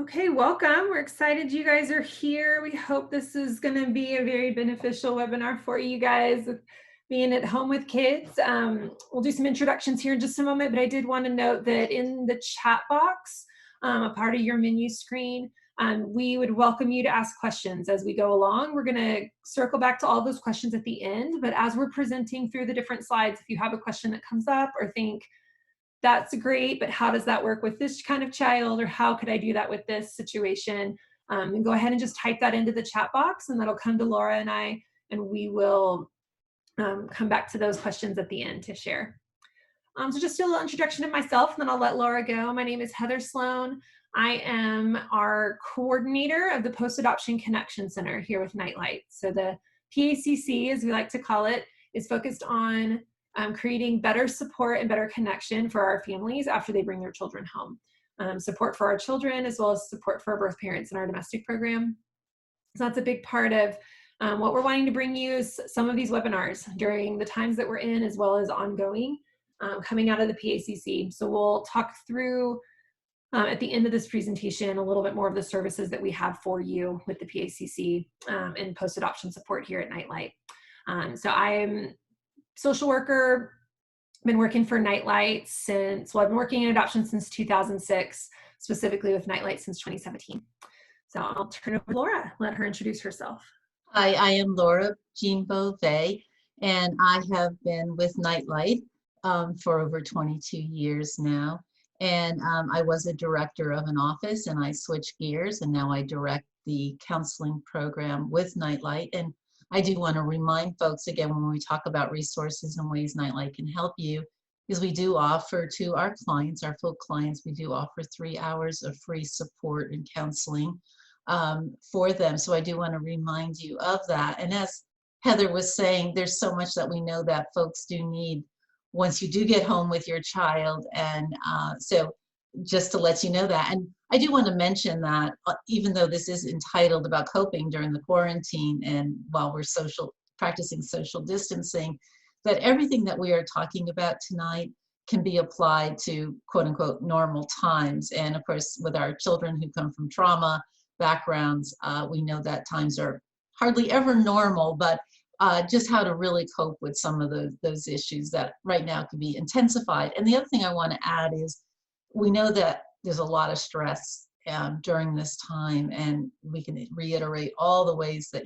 Okay, welcome. We're excited you guys are here. We hope this is going to be a very beneficial webinar for you guys with being at home with kids. We'll do some introductions here in just a moment, but I did want to note that in the chat box, a part of your menu screen, we would welcome you to ask questions as we go along. We're going to circle back to all those questions at the end, but as we're presenting through the different slides, if you have a question that comes up or think, that's great, but how does that work with this kind of child, or how could I do that with this situation? And go ahead and just type that into the chat box, and that'll come to Laura and I, and we will come back to those questions at the end to share. So just a little introduction of myself, and then I'll let Laura go. My name is Heather Sloan. I am our coordinator of the Post-Adoption Connection Center here with Nightlight. So the PACC, as we like to call it, is focused on creating better support and better connection for our families after they bring their children home. Support for our children, as well as support for our birth parents in our domestic program. So that's a big part of what we're wanting to bring you is some of these webinars during the times that we're in, as well as ongoing, coming out of the PACC. So we'll talk through at the end of this presentation a little bit more of the services that we have for you with the PACC and post-adoption support here at Nightlight. So I'm social worker, been working for Nightlight since, well, I've been working in adoption since 2006, specifically with Nightlight since 2017. So I'll turn it over to Laura, let her introduce herself. Hi, I am Laura Jean Beauvais, and I have been with Nightlight for over 22 years now. And I was a director of an office, and I switched gears, and now I direct the counseling program with Nightlight. And I do want to remind folks again, when we talk about resources and ways Nightlight can help you, is we do offer to our clients, our full clients, we do offer 3 hours of free support and counseling for them. So I do want to remind you of that. And as Heather was saying, there's so much that we know that folks do need once you do get home with your child. And so just to let you know that. And I do want to mention that even though this is entitled about coping during the quarantine and while we're practicing social distancing, that everything that we are talking about tonight can be applied to quote unquote normal times. And of course, with our children who come from trauma backgrounds, we know that times are hardly ever normal, but just how to really cope with some of those issues that right now can be intensified. And the other thing I want to add is we know that there's a lot of stress during this time, and we can reiterate all the ways that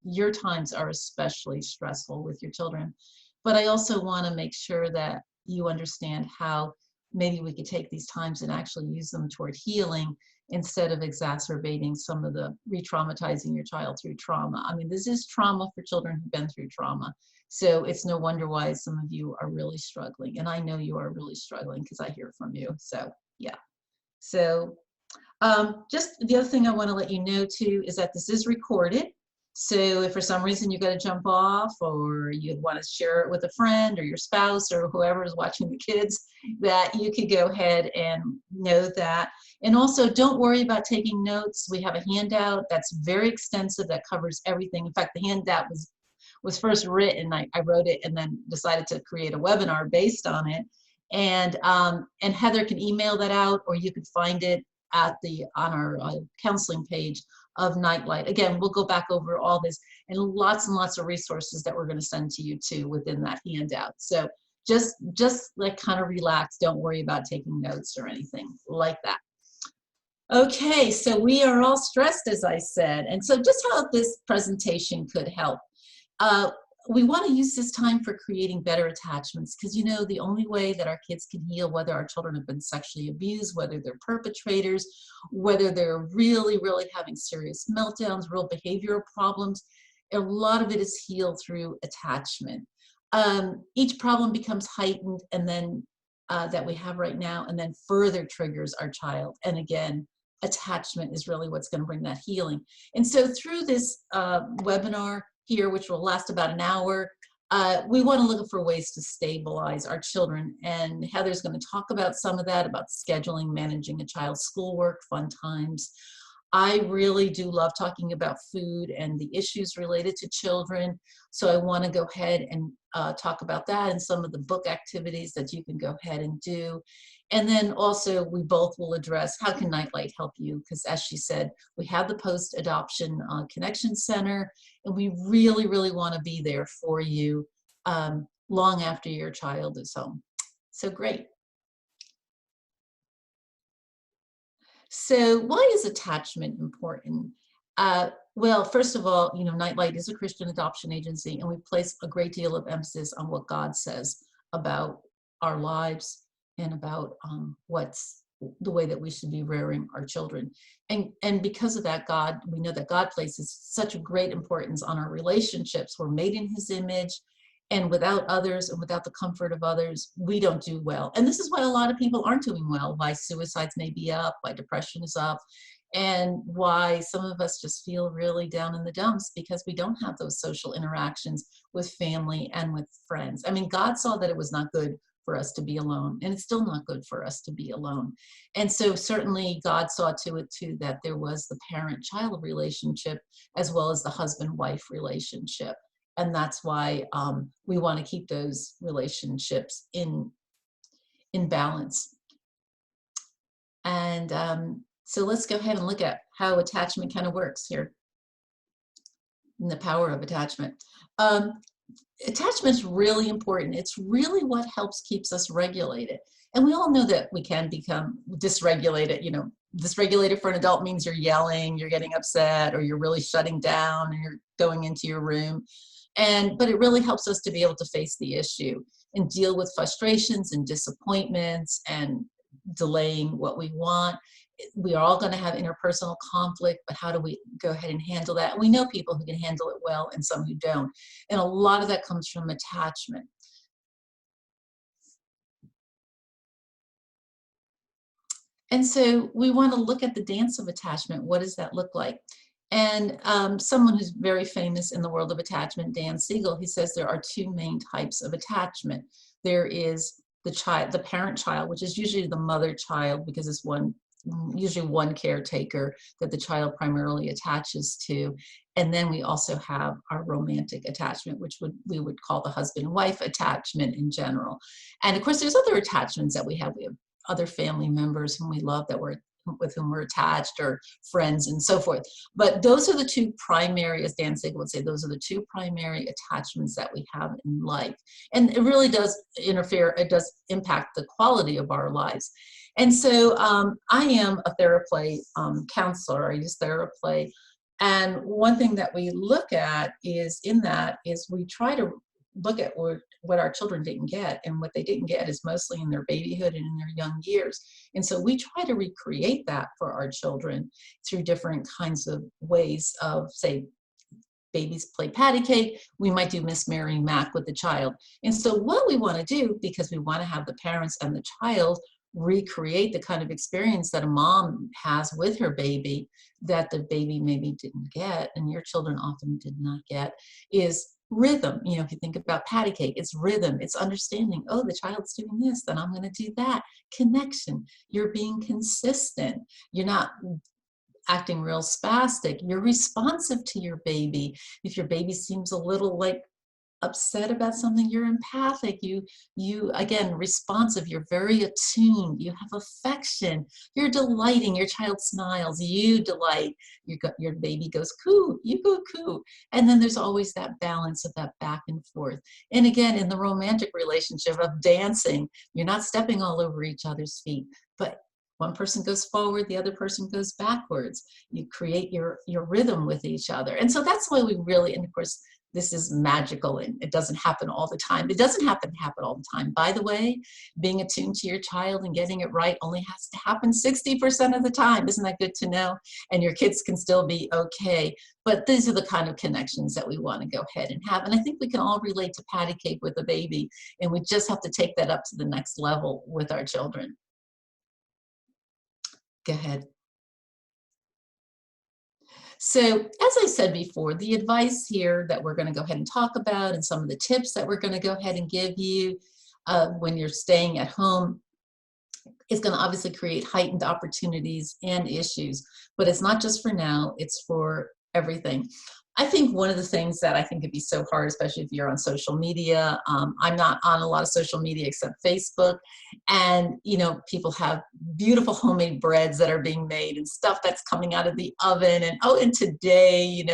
your times are especially stressful with your children. But I also want to make sure that you understand how maybe we could take these times and actually use them toward healing instead of exacerbating some of the re-traumatizing your child through trauma. I mean, this is trauma for children who've been through trauma. So it's no wonder why some of you are really struggling. And I know you are really struggling because I hear from you. So yeah. So just the other thing I want to let you know too is that this is recorded. So if for some reason you got to jump off, or you'd want to share it with a friend or your spouse or whoever is watching the kids, that you could go ahead and know that. And also don't worry about taking notes. We have a handout that's very extensive that covers everything. In fact, the handout was first written. I wrote it and then decided to create a webinar based on it. And Heather can email that out, or you could find it on our counseling page of Nightlight. Again, we'll go back over all this and lots of resources that we're going to send to you too within that handout. So just like kind of relax. Don't worry about taking notes or anything like that. Okay, so we are all stressed, as I said. And so just how this presentation could help. We want to use this time for creating better attachments, because you know the only way that our kids can heal, whether our children have been sexually abused, whether they're perpetrators, whether they're really having serious meltdowns, real behavioral problems, a lot of it is healed through attachment. Each problem becomes heightened, and then that we have right now, and then further triggers our child. And again, attachment is really what's going to bring that healing. And so through this webinar here, which will last about an hour, we want to look for ways to stabilize our children. And Heather's going to talk about some of that, about scheduling, managing a child's schoolwork, fun times. I really do love talking about food and the issues related to children. So I want to go ahead and talk about that and some of the book activities that you can go ahead and do. And then also we both will address how can Nightlight help you? Because as she said, we have the post-adoption connection center, and we really, really want to be there for you long after your child is home. So great. So why is attachment important? Well, first of all, you know, Nightlight is a Christian adoption agency, and we place a great deal of emphasis on what God says about our lives and about what's the way that we should be rearing our children. And because of that, we know that God places such a great importance on our relationships. We're made in his image, and without others and without the comfort of others, we don't do well. And this is why a lot of people aren't doing well, why suicides may be up, why depression is up, and why some of us just feel really down in the dumps because we don't have those social interactions with family and with friends. I mean, God saw that it was not good for us to be alone, and it's still not good for us to be alone. And so certainly God saw to it too that there was the parent-child relationship as well as the husband-wife relationship. And that's why we want to keep those relationships in balance. And so let's go ahead and look at how attachment kind of works here, and the power of attachment. Attachment is really important. It's really what helps keeps us regulated. And we all know that we can become dysregulated. You know, dysregulated for an adult means you're yelling, you're getting upset, or you're really shutting down and you're going into your room. But it really helps us to be able to face the issue and deal with frustrations and disappointments and delaying what we want. We are all going to have interpersonal conflict, but how do we go ahead and handle that? And we know people who can handle it well and some who don't. And a lot of that comes from attachment. And so we want to look at the dance of attachment. What does that look like? And someone who's very famous in the world of attachment, Dan Siegel, he says there are two main types of attachment. There is the parent-child, which is usually the mother-child, because it's usually one caretaker that the child primarily attaches to. And then we also have our romantic attachment, which we would call the husband and wife attachment in general. And of course, there's other attachments that we have. We have other family members whom we love with whom we're attached, or friends and so forth. But those are the two primary, as Dan Siegel would say, those are the two primary attachments that we have in life. And it really does it does impact the quality of our lives. And so I am a TheraPlay counselor. I use TheraPlay. And one thing that we look at is we try to look at what our children didn't get, and what they didn't get is mostly in their babyhood and in their young years. And so we try to recreate that for our children through different kinds of ways of, say, babies play patty cake, we might do Miss Mary Mac with the child. And so what we want to do, because we want to have the parents and the child recreate the kind of experience that a mom has with her baby that the baby maybe didn't get, and your children often did not get, is rhythm. You know, if you think about patty cake, it's rhythm, it's understanding, oh, the child's doing this, then I'm going to do that. Connection, you're being consistent, you're not acting real spastic, you're responsive to your baby. If your baby seems a little like upset about something, you're empathic, you again responsive, you're very attuned, you have affection, you're delighting, your child smiles, you delight, your baby goes coo, you go coo. And then there's always that balance of that back and forth. And again, in the romantic relationship of dancing, you're not stepping all over each other's feet, but one person goes forward, the other person goes backwards. You create your rhythm with each other. And so that's why we really, and of course, this is magical and it doesn't happen all the time. It doesn't happen all the time. By the way, being attuned to your child and getting it right only has to happen 60% of the time. Isn't that good to know? And your kids can still be okay. But these are the kind of connections that we want to go ahead and have. And I think we can all relate to patty cake with a baby, and we just have to take that up to the next level with our children. Go ahead. So as I said before, the advice here that we're going to go ahead and talk about, and some of the tips that we're going to go ahead and give you when you're staying at home, is going to obviously create heightened opportunities and issues. But it's not just for now, it's for everything. I think one of the things that I think could be so hard, especially if you're on social media, I'm not on a lot of social media except Facebook, and people have beautiful homemade breads that are being made and stuff that's coming out of the oven. And and today,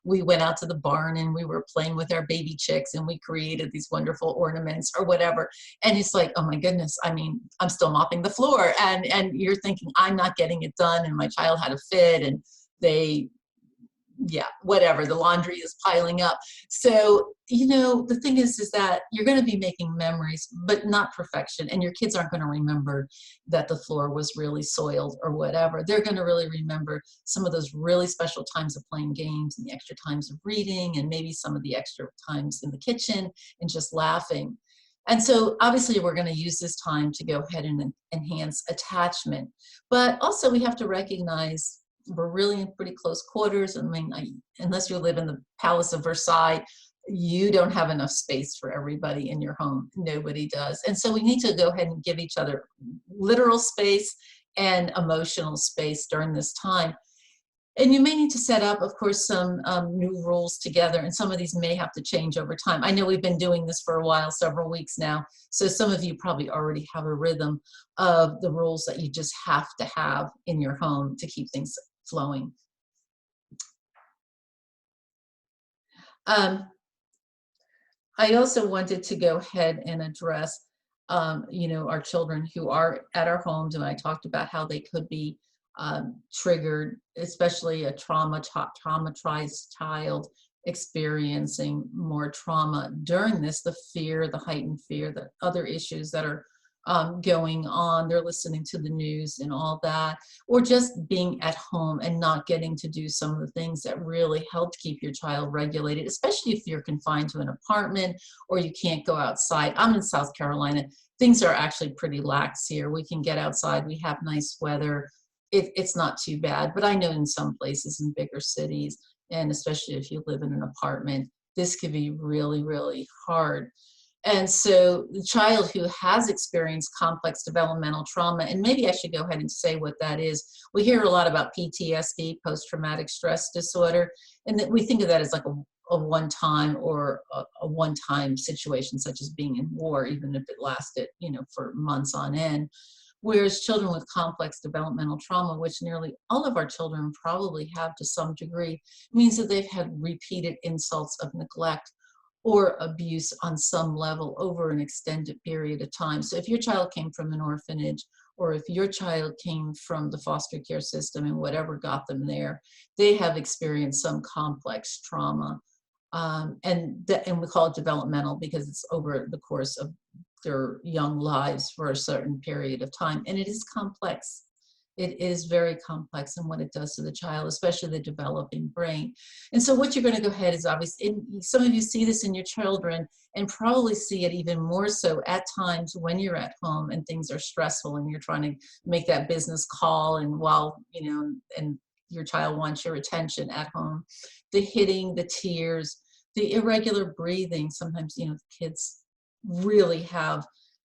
we went out to the barn and we were playing with our baby chicks and we created these wonderful ornaments or whatever. And it's like, oh my goodness, I mean, I'm still mopping the floor, and you're thinking I'm not getting it done, and my child had a fit, and they yeah, whatever, the laundry is piling up. So, the thing is that you're going to be making memories, but not perfection. And your kids aren't going to remember that the floor was really soiled or whatever. They're going to really remember some of those really special times of playing games and the extra times of reading and maybe some of the extra times in the kitchen and just laughing. And so obviously we're going to use this time to go ahead and enhance attachment. But also we have to recognize we're really in pretty close quarters. I mean, unless you live in the Palace of Versailles, you don't have enough space for everybody in your home. Nobody does. And so we need to go ahead and give each other literal space and emotional space during this time. And you may need to set up, of course, some new rules together, and some of these may have to change over time. I know we've been doing this for a while, several weeks now, so some of you probably already have a rhythm of the rules that you just have to have in your home to keep things flowing. I also wanted to go ahead and address, our children who are at our homes, and I talked about how they could be triggered, especially a traumatized child experiencing more trauma during this, the fear, the heightened fear, the other issues that are going on. They're listening to the news and all that, or just being at home and not getting to do some of the things that really help keep your child regulated, especially if you're confined to an apartment or you can't go outside. I'm in South Carolina. Things are actually pretty lax here. We can get outside. We have nice weather. It's not too bad, but I know in some places in bigger cities, and especially if you live in an apartment, this could be really, really hard. And so the child who has experienced complex developmental trauma, and maybe I should go ahead and say what that is. We hear a lot about PTSD, post-traumatic stress disorder, and that we think of that as like a one-time or a one-time situation, such as being in war, even if it lasted, for months on end. Whereas children with complex developmental trauma, which nearly all of our children probably have to some degree, means that they've had repeated insults of neglect or abuse on some level over an extended period of time. So if your child came from an orphanage, or if your child came from the foster care system and whatever got them there, they have experienced some complex trauma. And we call it developmental because it's over the course of their young lives for a certain period of time. And it is complex. It is very complex in what it does to the child, especially the developing brain. And so what you're going to go ahead is obviously, and some of you see this in your children and probably see it even more so at times when you're at home and things are stressful and you're trying to make that business call, and while, and your child wants your attention at home, the hitting, the tears, the irregular breathing. Sometimes, kids really have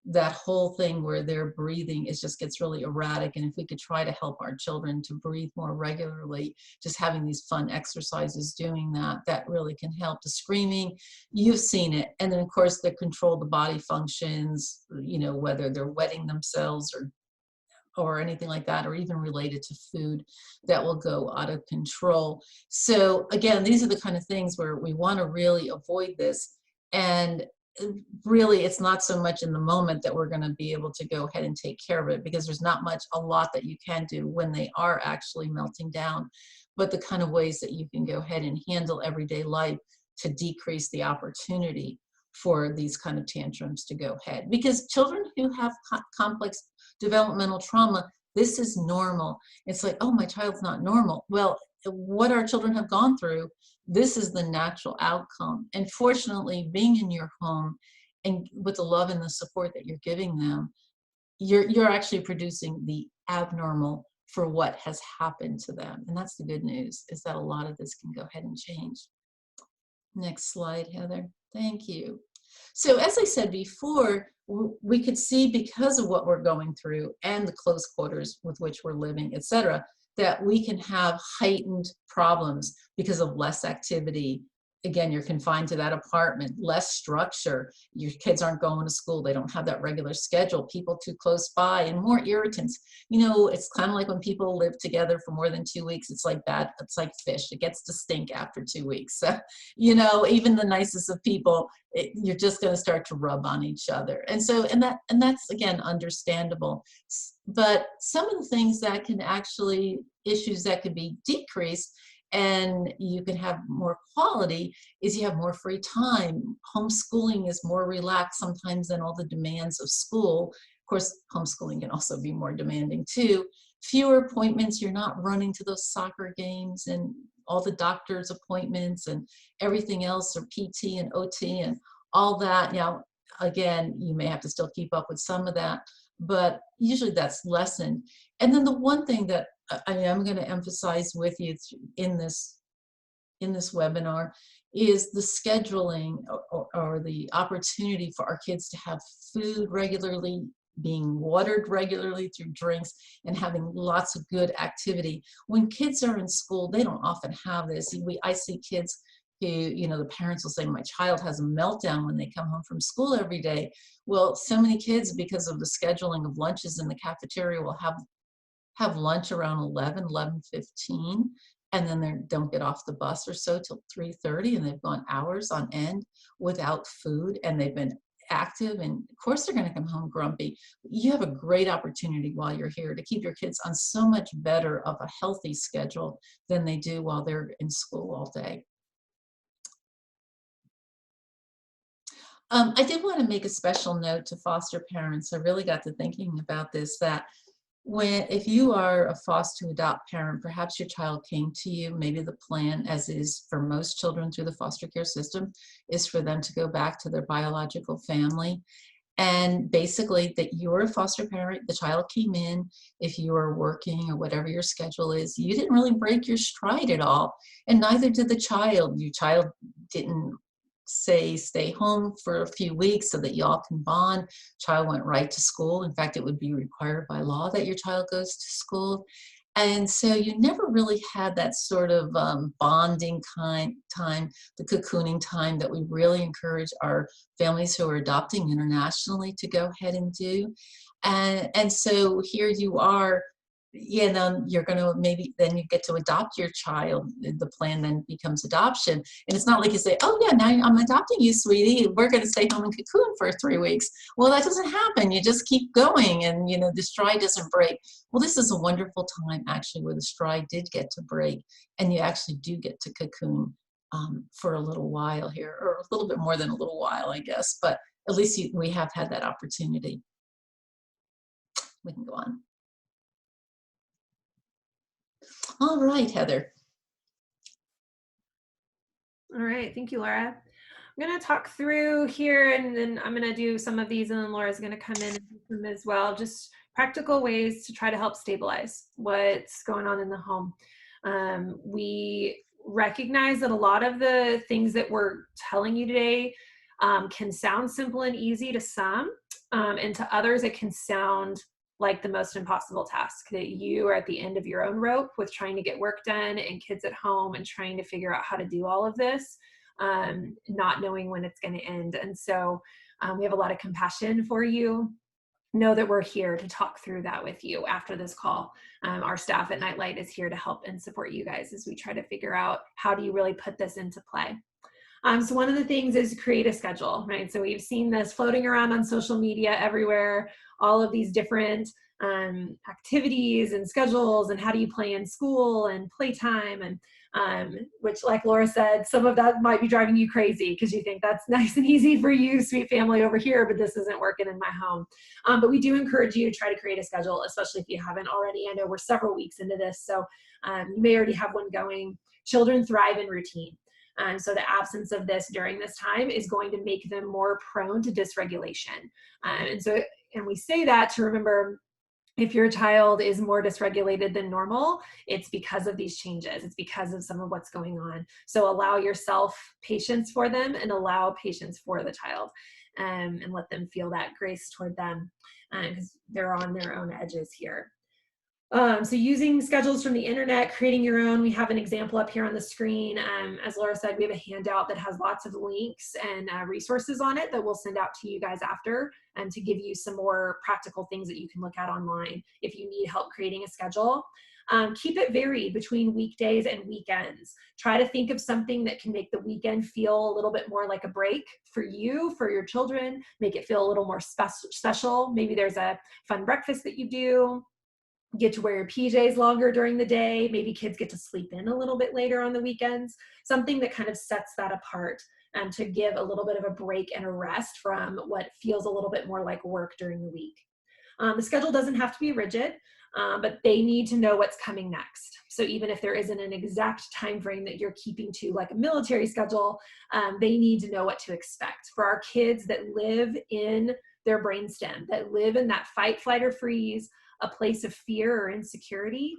that whole thing where their breathing just gets really erratic. And if we could try to help our children to breathe more regularly, just having these fun exercises doing that, that really can help. The screaming, you've seen it. And then of course they control the body functions, whether they're wetting themselves or anything like that, or even related to food that will go out of control. So again, these are the kind of things where we want to really avoid this. And really, it's not so much in the moment that we're going to be able to go ahead and take care of it, because there's not a lot that you can do when they are actually melting down, but the kind of ways that you can go ahead and handle everyday life to decrease the opportunity for these kind of tantrums to go ahead. Because children who have complex developmental trauma, this is normal. It's like, oh, my child's not normal. Well, what our children have gone through, this is the natural outcome. And fortunately, being in your home and with the love and the support that you're giving them, you're actually producing the abnormal for what has happened to them. And that's the good news, is that a lot of this can go ahead and change. Next slide, Heather. Thank you. So as I said before, we could see, because of what we're going through and the close quarters with which we're living, etc., that we can have heightened problems because of less activity. Again, you're confined to that apartment, less structure. Your kids aren't going to school. They don't have that regular schedule, people too close by, and more irritants. It's kind of like when people live together for more than 2 weeks, it's like that. It's like fish. It gets to stink after 2 weeks. So, even the nicest of people, you're just going to start to rub on each other. And that's again, understandable. But some of the things that can actually, issues that could be decreased and you can have more quality is you have more free time. Homeschooling is more relaxed sometimes than all the demands of school. Of course, homeschooling can also be more demanding too. Fewer appointments, you're not running to those soccer games and all the doctor's appointments and everything else, or PT and OT and all that. Again, you may have to still keep up with some of that, but usually that's lessened. And then the one thing that I am going to emphasize with you in this webinar is the scheduling, or the opportunity for our kids to have food regularly, being watered regularly through drinks, and having lots of good activity. When kids are in school, they don't often have this. I see kids who, the parents will say, my child has a meltdown when they come home from school every day. Well, so many kids, because of the scheduling of lunches in the cafeteria, will have lunch around 11:15, and then they don't get off the bus or so till 3:30, and they've gone hours on end without food, and they've been active, and of course they're going to come home grumpy. You have a great opportunity while you're here to keep your kids on so much better of a healthy schedule than they do while they're in school all day. I did want to make a special note to foster parents. I really got to thinking about this, that if you are a foster to adopt parent, perhaps your child came to you, maybe the plan, as is for most children through the foster care system, is for them to go back to their biological family. And basically that you're a foster parent, the child came in, if you are working or whatever your schedule is, you didn't really break your stride at all. And neither did the child. Your child didn't say stay home for a few weeks so that y'all can bond. Child went right to school. In fact, it would be required by law that your child goes to school. And so you never really had that sort of bonding time, the cocooning time that we really encourage our families who are adopting internationally to go ahead and do. And so here you are, you're going to, maybe then you get to adopt your child. The plan then becomes adoption. And it's not like you say, oh yeah, now I'm adopting you, sweetie. We're going to stay home and cocoon for 3 weeks. Well, that doesn't happen. You just keep going, and the stride doesn't break. Well, this is a wonderful time actually where the stride did get to break, and you actually do get to cocoon for a little while here, or a little bit more than a little while, I guess. But at least we have had that opportunity. We can go on. All right, Heather. All right, thank you, Laura. I'm going to talk through here, and then I'm going to do some of these, and then Laura's going to come in and do them as well. Just practical ways to try to help stabilize what's going on in the home. We recognize that a lot of the things that we're telling you today can sound simple and easy to some, and to others it can sound like the most impossible task, that you are at the end of your own rope with trying to get work done and kids at home and trying to figure out how to do all of this, not knowing when it's going to end. And so we have a lot of compassion for you. Know that we're here to talk through that with you after this call. Our staff at Nightlight is here to help and support you guys as we try to figure out how do you really put this into play. So one of the things is create a schedule, right? So we've seen this floating around on social media everywhere, all of these different activities and schedules, and how do you play in school and playtime, and which, like Laura said, some of that might be driving you crazy because you think that's nice and easy for you, sweet family over here, but this isn't working in my home. But we do encourage you to try to create a schedule, especially if you haven't already. I know we're several weeks into this, so you may already have one going. Children thrive in routine. So the absence of this during this time is going to make them more prone to dysregulation. And we say that to remember, if your child is more dysregulated than normal, it's because of these changes. It's because of some of what's going on. So allow yourself patience for them, and allow patience for the child, and let them feel that grace toward them, because they're on their own edges here. So using schedules from the internet, creating your own, we have an example up here on the screen. As Laura said, we have a handout that has lots of links and resources on it that we'll send out to you guys after, and to give you some more practical things that you can look at online if you need help creating a schedule. Keep it varied between weekdays and weekends. Try to think of something that can make the weekend feel a little bit more like a break for you, for your children, make it feel a little more special. Maybe there's a fun breakfast that you do, get to wear your PJs longer during the day. Maybe kids get to sleep in a little bit later on the weekends. Something that kind of sets that apart, to give a little bit of a break and a rest from what feels a little bit more like work during the week. The schedule doesn't have to be rigid, but they need to know what's coming next. So even if there isn't an exact time frame that you're keeping to, like a military schedule, they need to know what to expect. For our kids that live in their brainstem, that live in that fight, flight, or freeze, a place of fear or insecurity,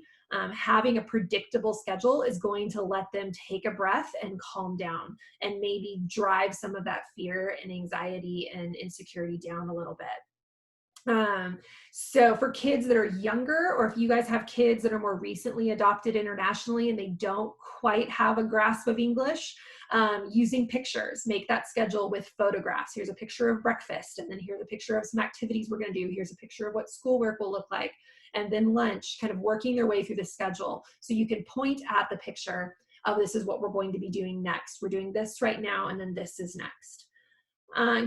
having a predictable schedule is going to let them take a breath and calm down, and maybe drive some of that fear and anxiety and insecurity down a little bit. So for kids that are younger, or if you guys have kids that are more recently adopted internationally and they don't quite have a grasp of English, using pictures, make that schedule with photographs. Here's a picture of breakfast, and then here's a picture of some activities we're going to do. Here's a picture of what schoolwork will look like, and then lunch, kind of working their way through the schedule. So you can point at the picture of, this is what we're going to be doing next. We're doing this right now, and then this is next.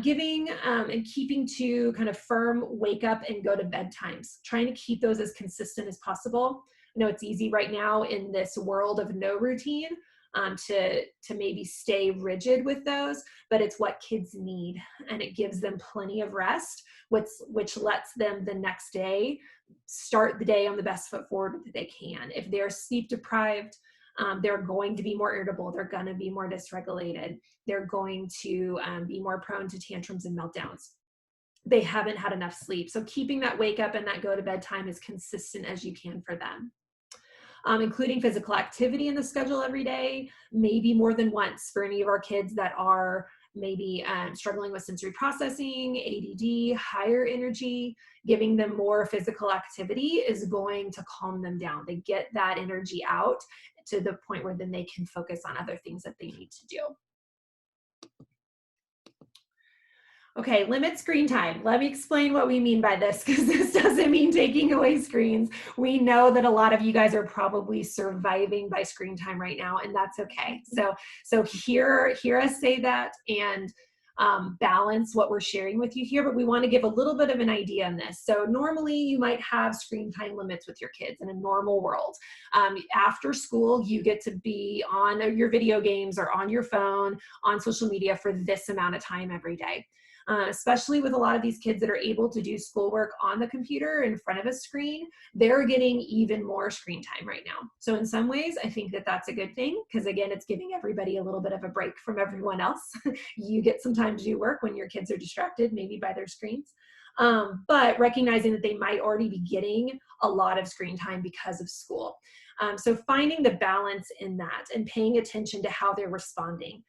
Giving and keeping to kind of firm wake up and go to bed times, trying to keep those as consistent as possible. I know it's easy right now in this world of no routine, to maybe stay rigid with those, but it's what kids need, and it gives them plenty of rest, which lets them the next day start the day on the best foot forward that they can. If they're sleep deprived, they're going to be more irritable. They're going to be more dysregulated. They're going to be more prone to tantrums and meltdowns. They haven't had enough sleep. So keeping that wake up and that go to bed time as consistent as you can for them. Including physical activity in the schedule every day, maybe more than once for any of our kids that are maybe struggling with sensory processing, ADD, higher energy. Giving them more physical activity is going to calm them down. They get that energy out to the point where then they can focus on other things that they need to do. Okay, limit screen time. Let me explain what we mean by this, because this doesn't mean taking away screens. We know that a lot of you guys are probably surviving by screen time right now, and that's okay. So hear us say that, and balance what we're sharing with you here, but we want to give a little bit of an idea on this. So normally you might have screen time limits with your kids in a normal world. After school, you get to be on your video games or on your phone, on social media for this amount of time every day. Especially with a lot of these kids that are able to do schoolwork on the computer in front of a screen, they're getting even more screen time right now. So in some ways, I think that that's a good thing, because again, it's giving everybody a little bit of a break from everyone else. You get some time to do work when your kids are distracted, maybe by their screens. But recognizing that they might already be getting a lot of screen time because of school. So finding the balance in that and paying attention to how they're responding.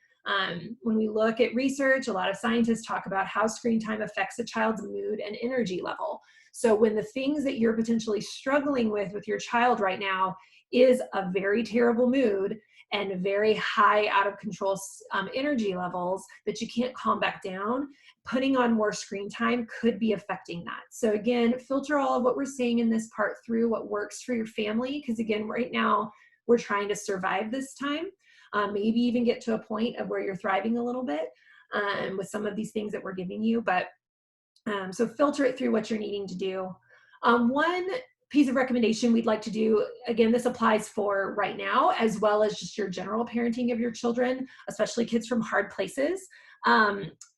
When we look at research, a lot of scientists talk about how screen time affects a child's mood and energy level. So when the things that you're potentially struggling with your child right now is a very terrible mood and very high out of control energy levels that you can't calm back down, putting on more screen time could be affecting that. So again, filter all of what we're saying in this part through what works for your family, because again, right now we're trying to survive this time. Maybe even get to a point of where you're thriving a little bit with some of these things that we're giving you. But so filter it through what you're needing to do. One piece of recommendation we'd like to do, again, this applies for right now, as well as just your general parenting of your children, especially kids from hard places,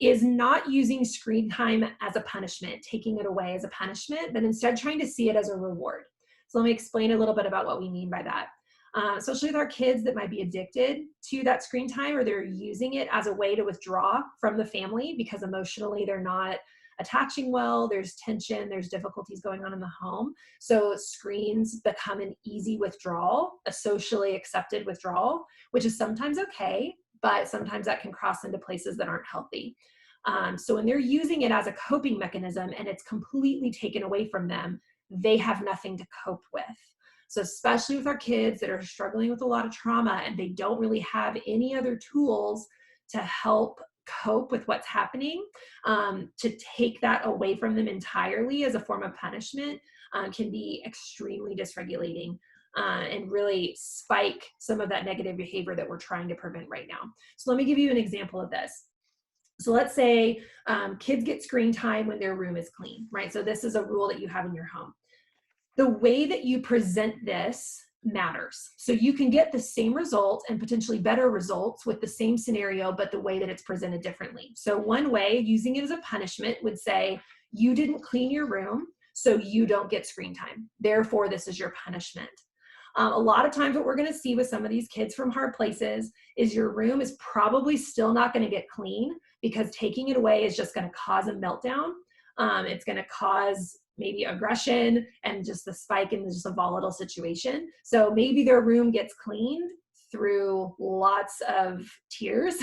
is not using screen time as a punishment, taking it away as a punishment, but instead trying to see it as a reward. So let me explain a little bit about what we mean by that. Especially with our kids that might be addicted to that screen time, or they're using it as a way to withdraw from the family because emotionally they're not attaching well, there's tension, there's difficulties going on in the home. So screens become an easy withdrawal, a socially accepted withdrawal, which is sometimes okay, but sometimes that can cross into places that aren't healthy. So when they're using it as a coping mechanism and it's completely taken away from them, they have nothing to cope with. So especially with our kids that are struggling with a lot of trauma and they don't really have any other tools to help cope with what's happening, to take that away from them entirely as a form of punishment can be extremely dysregulating. And really spike some of that negative behavior that we're trying to prevent right now. So let me give you an example of this. So let's say kids get screen time when their room is clean, right? So this is a rule that you have in your home. The way that you present this matters. So you can get the same result and potentially better results with the same scenario, but the way that it's presented differently. So one way, using it as a punishment, would say, you didn't clean your room, so you don't get screen time. Therefore, this is your punishment. A lot of times what we're going to see with some of these kids from hard places is your room is probably still not going to get clean because taking it away is just going to cause a meltdown. It's going to cause maybe aggression and just the spike in just a volatile situation. So maybe their room gets cleaned through lots of tears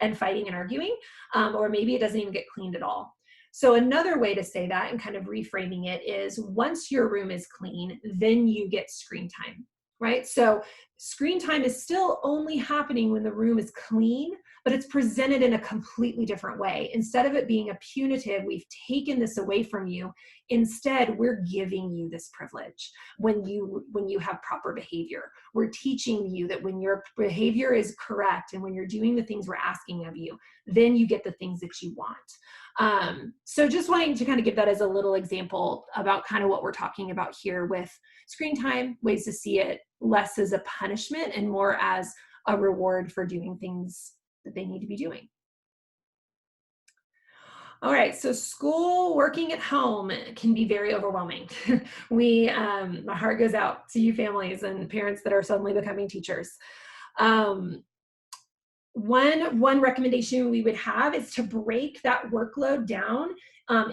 and fighting and arguing, or maybe it doesn't even get cleaned at all. So another way to say that and kind of reframing it is, once your room is clean, then you get screen time, right? So screen time is still only happening when the room is clean, but it's presented in a completely different way. Instead of it being a punitive, we've taken this away from you. Instead, we're giving you this privilege when you have proper behavior. We're teaching you that when your behavior is correct and when you're doing the things we're asking of you, then you get the things that you want. So just wanting to kind of give that as a little example about kind of what we're talking about here with screen time, ways to see it less as a punishment and more as a reward for doing things that they need to be doing. All right, so school, working at home can be very overwhelming. My heart goes out to you families and parents that are suddenly becoming teachers. Um, one recommendation we would have is to break that workload down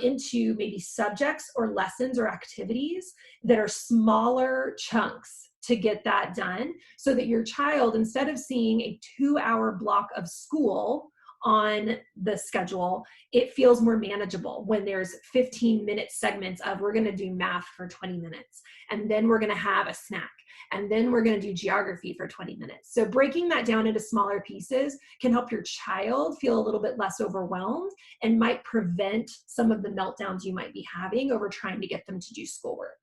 into maybe subjects or lessons or activities that are smaller chunks to get that done, so that your child, instead of seeing a 2-hour block of school on the schedule, it feels more manageable when there's 15-minute segments of, we're going to do math for 20 minutes, and then we're going to have a snack, and then we're going to do geography for 20 minutes. So breaking that down into smaller pieces can help your child feel a little bit less overwhelmed and might prevent some of the meltdowns you might be having over trying to get them to do schoolwork.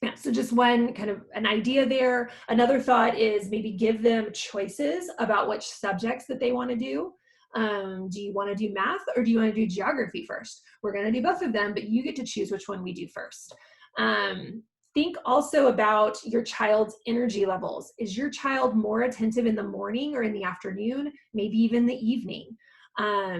Yeah, so just one kind of an idea there. Another thought is maybe give them choices about which subjects that they want to do. Do you want to do math or do you want to do geography first? We're going to do both of them, but you get to choose which one we do first. Think also about your child's energy levels. Is your child more attentive in the morning or in the afternoon, maybe even the evening?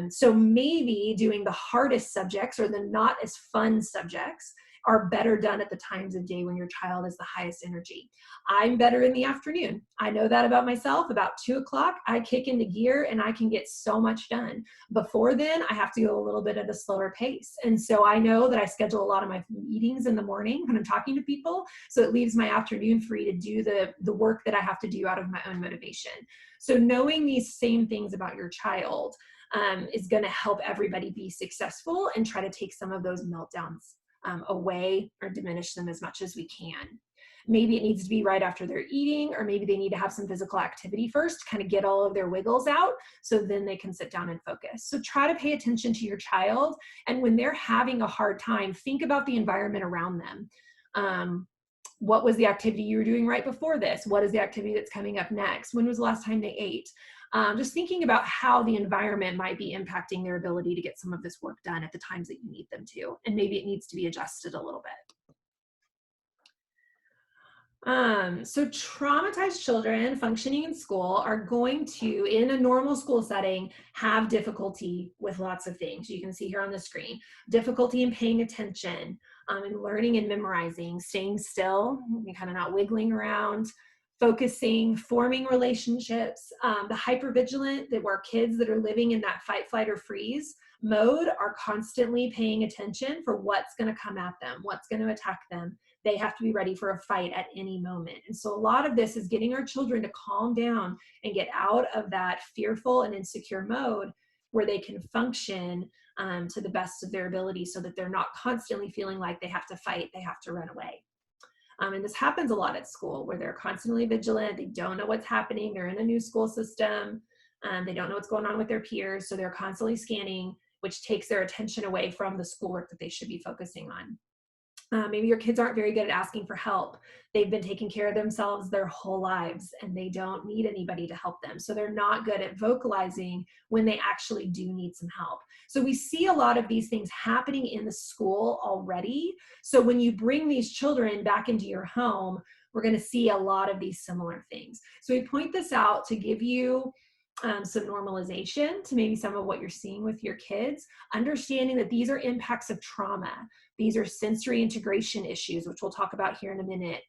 So maybe doing the hardest subjects or the not as fun subjects are better done at the times of day when your child is the highest energy. I'm better in the afternoon. I know that about myself. About 2 o'clock, I kick into gear and I can get so much done. Before then, I have to go a little bit at a slower pace. And so I know that I schedule a lot of my meetings in the morning when I'm talking to people. So it leaves my afternoon free to do the work that I have to do out of my own motivation. So knowing these same things about your child is going to help everybody be successful and try to take some of those meltdowns away or diminish them as much as we can. Maybe it needs to be right after they're eating, or maybe they need to have some physical activity first to kind of get all of their wiggles out so then they can sit down and focus. So try to pay attention to your child, and when they're having a hard time, think about the environment around them. What was the activity you were doing right before this? What is the activity that's coming up next? When was the last time they ate? Just thinking about how the environment might be impacting their ability to get some of this work done at the times that you need them to. And maybe it needs to be adjusted a little bit. So traumatized children functioning in school are going to, in a normal school setting, have difficulty with lots of things. You can see here on the screen, difficulty in paying attention, and learning and memorizing, staying still, kind of not wiggling around, focusing, forming relationships. The hypervigilant, that were kids that are living in that fight, flight, or freeze mode, are constantly paying attention for what's going to come at them, what's going to attack them. They have to be ready for a fight at any moment. And so a lot of this is getting our children to calm down and get out of that fearful and insecure mode where they can function to the best of their ability so that they're not constantly feeling like they have to fight, they have to run away. And this happens a lot at school where they're constantly vigilant. They don't know what's happening. They're in a new school system. They don't know what's going on with their peers. So they're constantly scanning, which takes their attention away from the schoolwork that they should be focusing on. Maybe your kids aren't very good at asking for help. They've been taking care of themselves their whole lives and they don't need anybody to help them. So they're not good at vocalizing when they actually do need some help. So we see a lot of these things happening in the school already. So when you bring these children back into your home, we're going to see a lot of these similar things. So we point this out to give you some normalization to maybe some of what you're seeing with your kids, understanding that these are impacts of trauma. These are sensory integration issues, which we'll talk about here in a minute.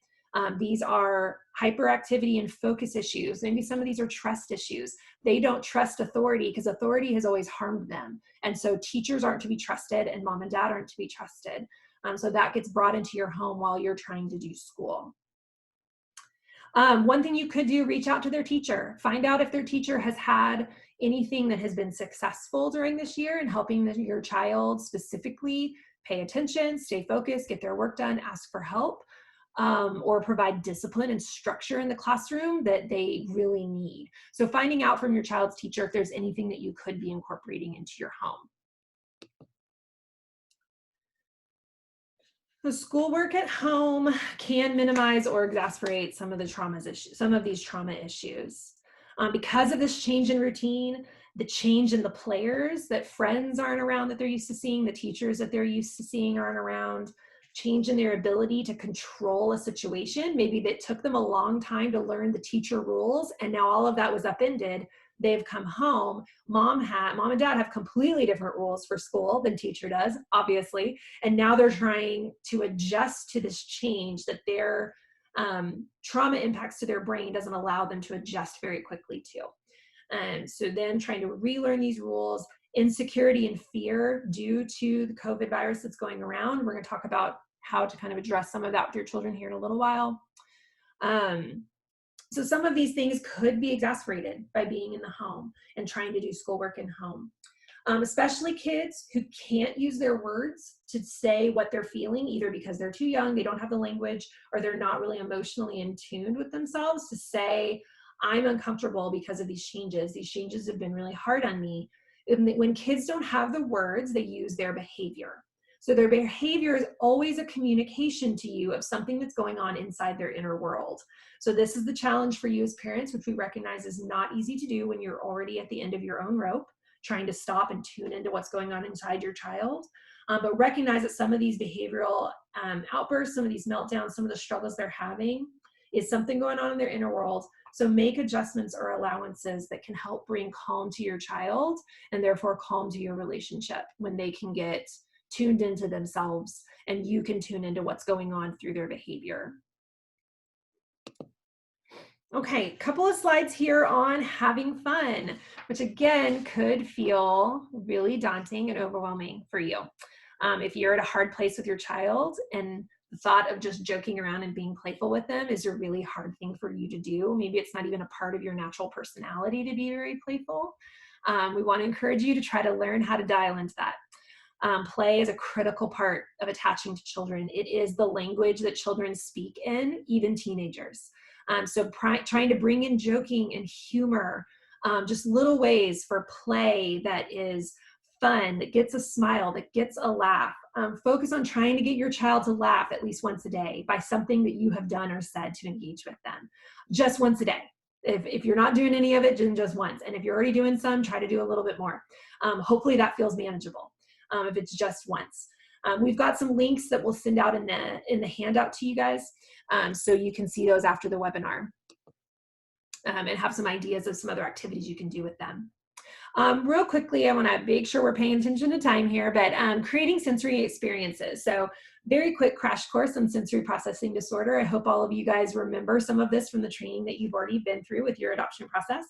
These are hyperactivity and focus issues. Maybe some of these are trust issues. They don't trust authority because authority has always harmed them. And so teachers aren't to be trusted and mom and dad aren't to be trusted. So that gets brought into your home while you're trying to do school. One thing you could do, reach out to their teacher. Find out if their teacher has had anything that has been successful during this year in helping your child specifically pay attention, stay focused, get their work done, ask for help, or provide discipline and structure in the classroom that they really need. So finding out from your child's teacher if there's anything that you could be incorporating into your home. The schoolwork at home can minimize or exacerbate some of these trauma issues. Because of this change in routine, the change in the players, that friends aren't around that they're used to seeing, the teachers that they're used to seeing aren't around, change in their ability to control a situation. Maybe that took them a long time to learn the teacher rules, and now all of that was upended. They've come home. Mom and dad have completely different rules for school than teacher does, obviously. And now they're trying to adjust to this change that their trauma impacts to their brain doesn't allow them to adjust very quickly to. And so then trying to relearn these rules, insecurity and fear due to the COVID virus that's going around. We're going to talk about how to kind of address some of that with your children here in a little while. So some of these things could be exacerbated by being in the home and trying to do schoolwork in home. Especially kids who can't use their words to say what they're feeling, either because they're too young, they don't have the language, or they're not really emotionally in tune with themselves to say, I'm uncomfortable because of these changes. These changes have been really hard on me. When kids don't have the words, they use their behavior. So their behavior is always a communication to you of something that's going on inside their inner world. So this is the challenge for you as parents, which we recognize is not easy to do when you're already at the end of your own rope, trying to stop and tune into what's going on inside your child. But recognize that some of these behavioral outbursts, some of these meltdowns, some of the struggles they're having is something going on in their inner world. So make adjustments or allowances that can help bring calm to your child and therefore calm to your relationship when they can get tuned into themselves and you can tune into what's going on through their behavior. Okay, a couple of slides here on having fun, which again could feel really daunting and overwhelming for you. If you're at a hard place with your child and the thought of just joking around and being playful with them is a really hard thing for you to do. Maybe it's not even a part of your natural personality to be very playful. We want to encourage you to try to learn how to dial into that. Play is a critical part of attaching to children. It is the language that children speak in, even teenagers. So trying to bring in joking and humor, just little ways for play that is fun, that gets a smile, that gets a laugh. Focus on trying to get your child to laugh at least once a day by something that you have done or said to engage with them. Just once a day. If you're not doing any of it, then just once. And if you're already doing some, try to do a little bit more. Hopefully that feels manageable if it's just once. We've got some links that we'll send out in the handout to you guys so you can see those after the webinar and have some ideas of some other activities you can do with them. Real quickly, I want to make sure we're paying attention to time here, but creating sensory experiences. So very quick crash course on sensory processing disorder. I hope all of you guys remember some of this from the training that you've already been through with your adoption process.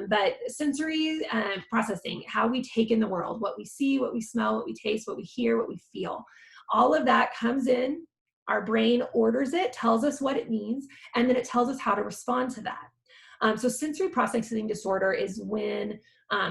But sensory processing, how we take in the world, what we see, what we smell, what we taste, what we hear, what we feel. All of that comes in, our brain orders it, tells us what it means, and then it tells us how to respond to that. So sensory processing disorder is when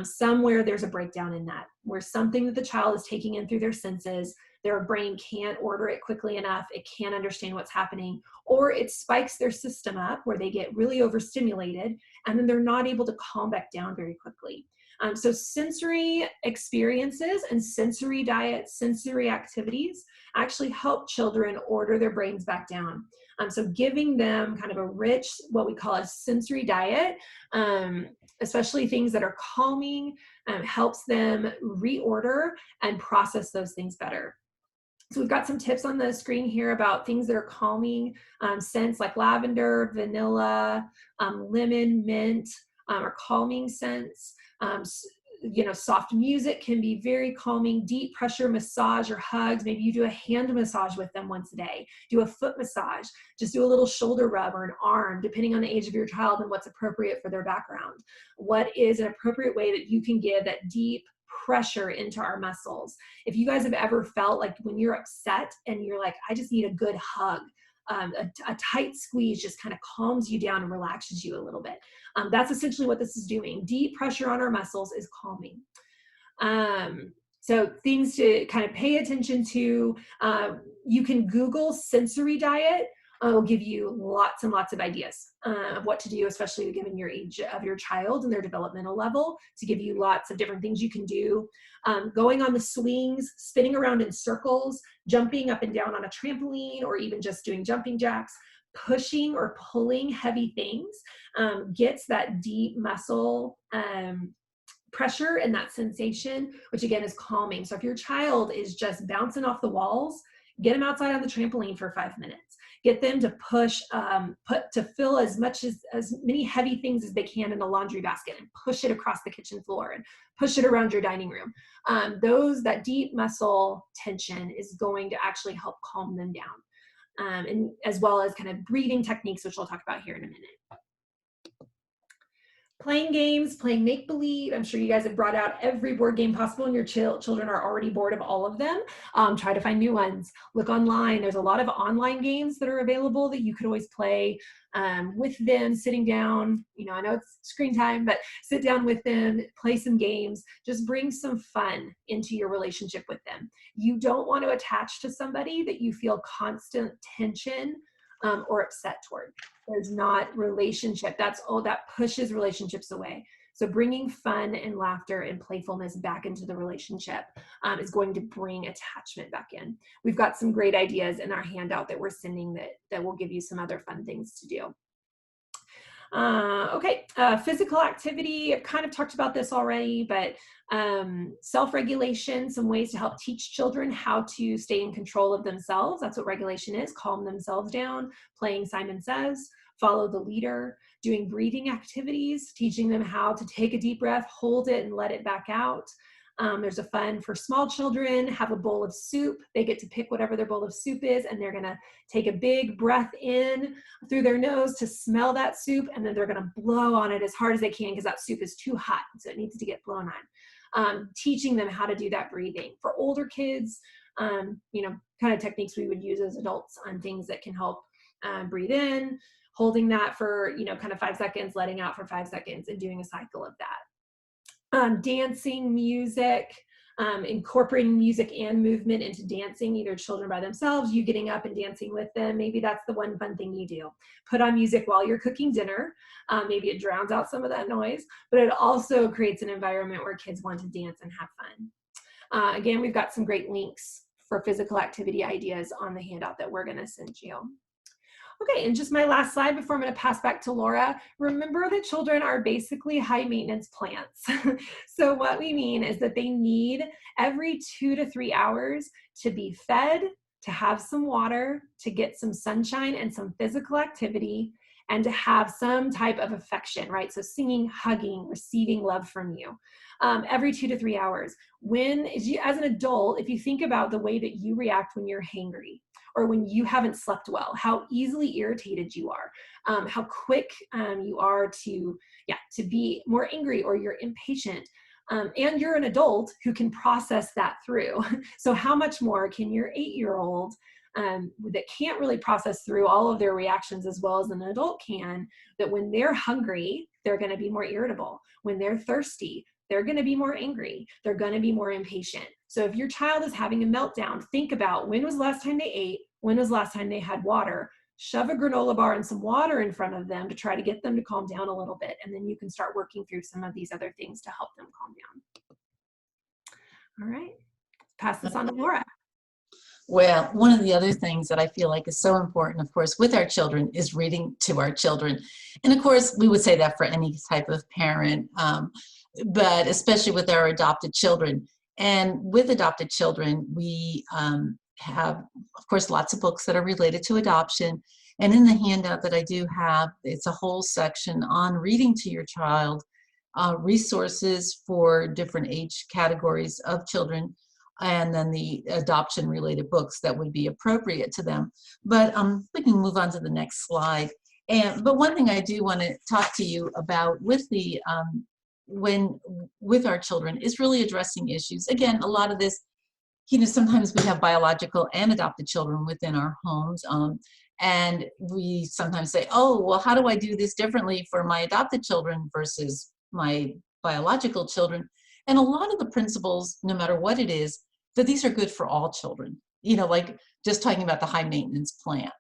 Somewhere there's a breakdown in that, where something that the child is taking in through their senses, their brain can't order it quickly enough, it can't understand what's happening, or it spikes their system up where they get really overstimulated, and then they're not able to calm back down very quickly. So sensory experiences and sensory diet, sensory activities actually help children order their brains back down. So giving them kind of a rich, what we call a sensory diet, especially things that are calming, helps them reorder and process those things better. So we've got some tips on the screen here about things that are calming, scents like lavender, vanilla, lemon, mint, are calming scents. Soft music can be very calming. Deep pressure massage or hugs. Maybe you do a hand massage with them once a day. Do a foot massage. Just do a little shoulder rub or an arm, depending on the age of your child and what's appropriate for their background. What is an appropriate way that you can give that deep pressure into our muscles? If you guys have ever felt like when you're upset and you're like, I just need a good hug, a tight squeeze just kind of calms you down and relaxes you a little bit. That's essentially what this is doing. Deep pressure on our muscles is calming. So things to kind of pay attention to, you can Google sensory diet. It'll give you lots and lots of ideas of what to do, especially given your age of your child and their developmental level, to give you lots of different things you can do. Going on the swings, spinning around in circles, jumping up and down on a trampoline, or even just doing jumping jacks, pushing or pulling heavy things gets that deep muscle pressure and that sensation, which again is calming. So if your child is just bouncing off the walls, get them outside on the trampoline for 5 minutes. Get them to push, to fill as many heavy things as they can in a laundry basket and push it across the kitchen floor and push it around your dining room. That deep muscle tension is going to actually help calm them down. And as well as kind of breathing techniques, which we'll talk about here in a minute. Playing games, playing make-believe. I'm sure you guys have brought out every board game possible and your children are already bored of all of them. Try to find new ones. Look online. There's a lot of online games that are available that you could always play with them, sitting down. I know it's screen time, but sit down with them, play some games. Just bring some fun into your relationship with them. You don't want to attach to somebody that you feel constant tension or upset toward. There's not relationship. That's all that pushes relationships away. So bringing fun and laughter and playfulness back into the relationship is going to bring attachment back in. We've got some great ideas in our handout that we're sending that will give you some other fun things to do. Physical activity. I've kind of talked about this already, but self-regulation, some ways to help teach children how to stay in control of themselves. That's what regulation is. Calm themselves down, playing Simon Says, follow the leader, doing breathing activities, teaching them how to take a deep breath, hold it, and let it back out. There's a fun for small children, have a bowl of soup. They get to pick whatever their bowl of soup is, and they're gonna take a big breath in through their nose to smell that soup, and then they're gonna blow on it as hard as they can because that soup is too hot, so it needs to get blown on. Teaching them how to do that breathing. For older kids, kind of techniques we would use as adults on things that can help breathe in, holding that for, kind of 5 seconds, letting out for 5 seconds, and doing a cycle of that. Dancing, music, incorporating music and movement into dancing, either children by themselves, you getting up and dancing with them. Maybe that's the one fun thing you do. Put on music while you're cooking dinner. Maybe it drowns out some of that noise, but it also creates an environment where kids want to dance and have fun. Again, we've got some great links for physical activity ideas on the handout that we're going to send you. Okay, and just my last slide before I'm going to pass back to Laura. Remember that children are basically high maintenance plants. So what we mean is that they need every 2 to 3 hours to be fed, to have some water, to get some sunshine and some physical activity, and to have some type of affection, right? So singing, hugging, receiving love from you. Every 2 to 3 hours. As an adult, if you think about the way that you react when you're hangry, or when you haven't slept well, how easily irritated you are, how quick you are to be more angry, or you're impatient. And you're an adult who can process that through. So how much more can your 8-year-old that can't really process through all of their reactions as well as an adult can, that when they're hungry, they're going to be more irritable. When they're thirsty, they're going to be more angry. They're going to be more impatient. So if your child is having a meltdown, think about when was the last time they ate? When was the last time they had water? Shove a granola bar and some water in front of them to try to get them to calm down a little bit. And then you can start working through some of these other things to help them calm down. All right. Pass this on to Laura. Well, one of the other things that I feel like is so important, of course, with our children is reading to our children. And of course, we would say that for any type of parent, but especially with our adopted children. And with adopted children, we have, of course, lots of books that are related to adoption. And in the handout that I do have, it's a whole section on reading to your child, resources for different age categories of children, and then the adoption related books that would be appropriate to them. But we can move on to the next slide. But one thing I do want to talk to you about with the when with our children is really addressing issues. Again, a lot of this, sometimes we have biological and adopted children within our homes. And we sometimes say, oh, well, how do I do this differently for my adopted children versus my biological children? And a lot of the principles, no matter what it is, that these are good for all children. Like just talking about the high maintenance plant.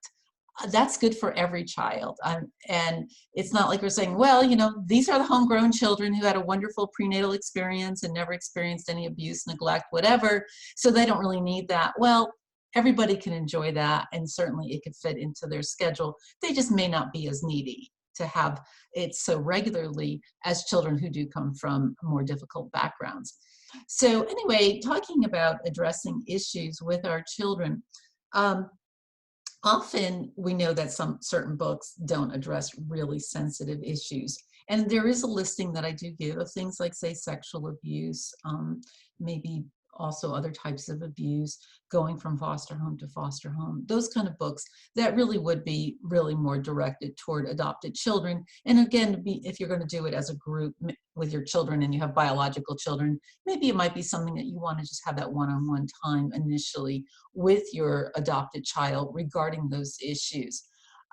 That's good for every child. And it's not like we're saying, well, these are the homegrown children who had a wonderful prenatal experience and never experienced any abuse, neglect, whatever, so they don't really need that. Well, everybody can enjoy that, and certainly it could fit into their schedule. They just may not be as needy to have it so regularly as children who do come from more difficult backgrounds. So anyway, talking about addressing issues with our children, often we know that some certain books don't address really sensitive issues. And there is a listing that I do give of things like, say, sexual abuse, maybe also other types of abuse, going from foster home to foster home, those kind of books that really would be really more directed toward adopted children. And again, if you're going to do it as a group with your children and you have biological children, maybe it might be something that you want to just have that one-on-one time initially with your adopted child regarding those issues.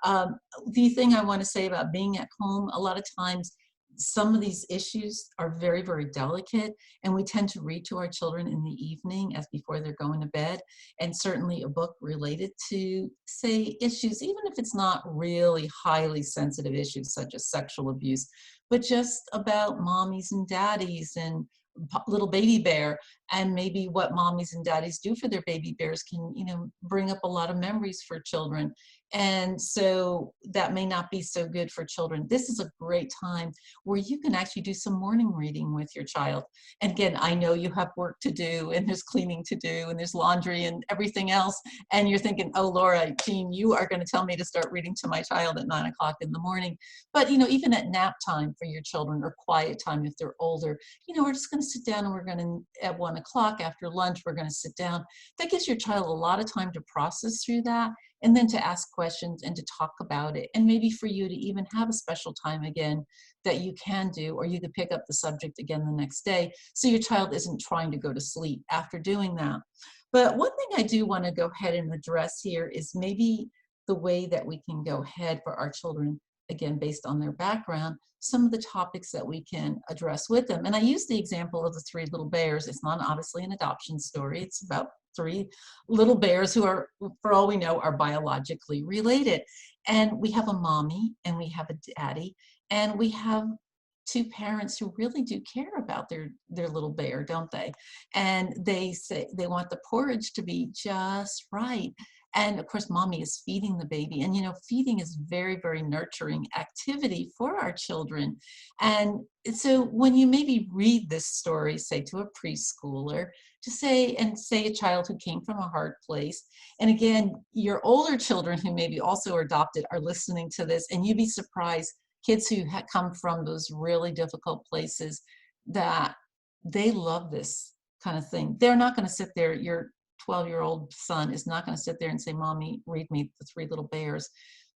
The thing I want to say about being at home, a lot of times some of these issues are very, very delicate, and we tend to read to our children in the evening as before they're going to bed. And certainly a book related to, say, issues, even if it's not really highly sensitive issues such as sexual abuse, but just about mommies and daddies and little baby bear, and maybe what mommies and daddies do for their baby bears can bring up a lot of memories for children. And so that may not be so good for children. This is a great time where you can actually do some morning reading with your child. And again, I know you have work to do, and there's cleaning to do, and there's laundry and everything else, and you're thinking, oh, Laura, Jean, you are going to tell me to start reading to my child at 9 o'clock in the morning. But even at nap time for your children, or quiet time if they're older, we're just going to sit down, and we're going to, at 1 o'clock after lunch, we're going to sit down. That gives your child a lot of time to process through that, and then to ask questions and to talk about it. And maybe for you to even have a special time again that you can do, or you could pick up the subject again the next day, so your child isn't trying to go to sleep after doing that. But one thing I do want to go ahead and address here is maybe the way that we can go ahead for our children, again, based on their background, some of the topics that we can address with them. And I use the example of the three little bears. It's not obviously an adoption story. It's about three little bears who are, for all we know, are biologically related. And we have a mommy and we have a daddy, and we have two parents who really do care about their little bear, don't they? And they say they want the porridge to be just right. And of course, mommy is feeding the baby. And feeding is very, very nurturing activity for our children. And so when you maybe read this story, say to a preschooler, to say a child who came from a hard place. And again, your older children who maybe also are adopted are listening to this, and you'd be surprised, kids who come from those really difficult places, that they love this kind of thing. They're not going to sit there, your 12-year-old son is not going to sit there and say, Mommy, read me the three little bears.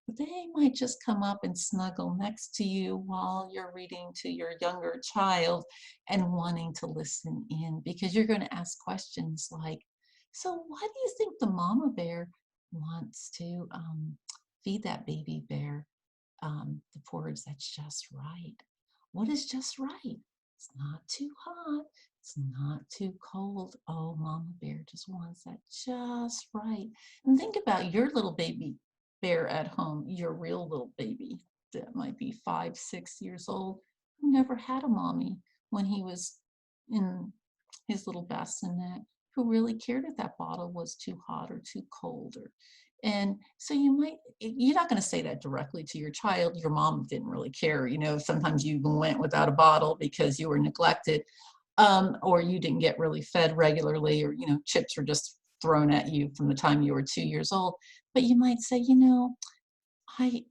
But they might just come up and snuggle next to you while you're reading to your younger child and wanting to listen in, because you're going to ask questions like, so why do you think the mama bear wants to feed that baby bear the porridge that's just right? What is just right? It's not too hot. It's not too cold. Oh, Mama Bear just wants that just right. And think about your little baby bear at home, your real little baby that might be 5, 6 years old, who never had a mommy when he was in his little bassinet, who really cared if that bottle was too hot or too cold. And so you're not going to say that directly to your child. Your mom didn't really care. Sometimes you even went without a bottle because you were neglected, or you didn't get really fed regularly, or, chips were just thrown at you from the time you were 2 years old. But you might say, I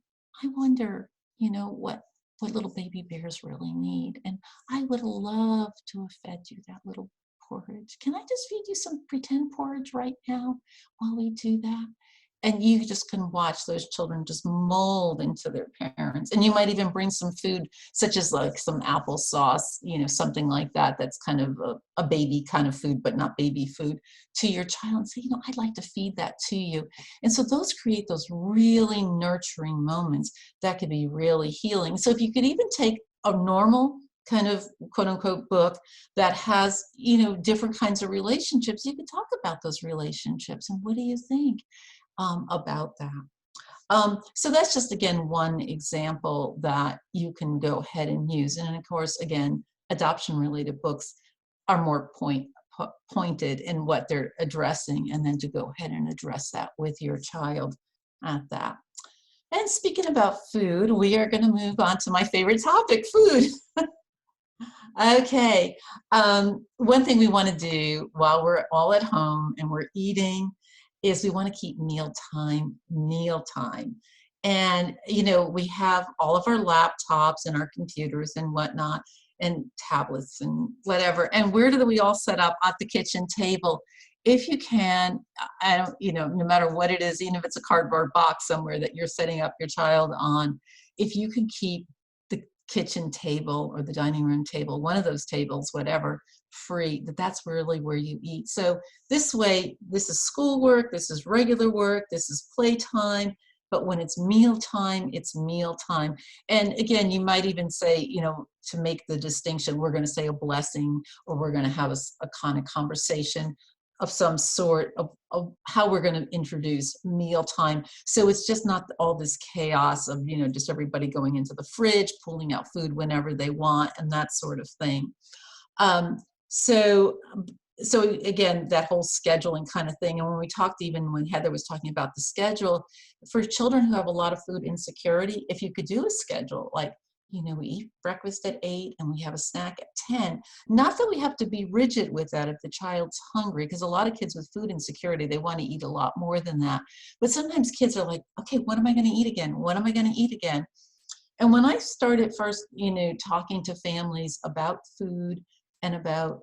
I wonder, what little baby bears really need. And I would love to have fed you that little porridge. Can I just feed you some pretend porridge right now while we do that? And you just can watch those children just mold into their parents. And you might even bring some food, such as like some applesauce, something like that, that's kind of a baby kind of food, but not baby food, to your child and say, I'd like to feed that to you. And so those create those really nurturing moments that could be really healing. So if you could even take a normal kind of quote unquote book that has, different kinds of relationships, you could talk about those relationships. And what do you think about that? So that's just, again, one example that you can go ahead and use. And of course, again, adoption related books are more pointed in what they're addressing, and then to go ahead and address that with your child at that. And speaking about food, we are going to move on to my favorite topic, food. Okay. One thing we want to do while we're all at home and we're eating is we want to keep mealtime. And, we have all of our laptops and our computers and whatnot, and tablets and whatever. And where do we all set up? At the kitchen table. If you can, I don't, no matter what it is, even if it's a cardboard box somewhere that you're setting up your child on, if you can keep the kitchen table or the dining room table, one of those tables, whatever, free, that's really where you eat. So this way, this is schoolwork, this is regular work, this is playtime, but when it's mealtime, it's mealtime. And again, you might even say, to make the distinction, we're going to say a blessing, or we're going to have a kind of conversation of some sort of how we're going to introduce mealtime. So it's just not all this chaos of, just everybody going into the fridge, pulling out food whenever they want, and that sort of thing. So again, that whole scheduling kind of thing. And when we talked, even when Heather was talking about the schedule, for children who have a lot of food insecurity, if you could do a schedule, like, we eat breakfast at 8 and we have a snack at 10. Not that we have to be rigid with that if the child's hungry, because a lot of kids with food insecurity, they want to eat a lot more than that. But sometimes kids are like, okay, what am I going to eat again? What am I going to eat again? And when I started first, talking to families about food and about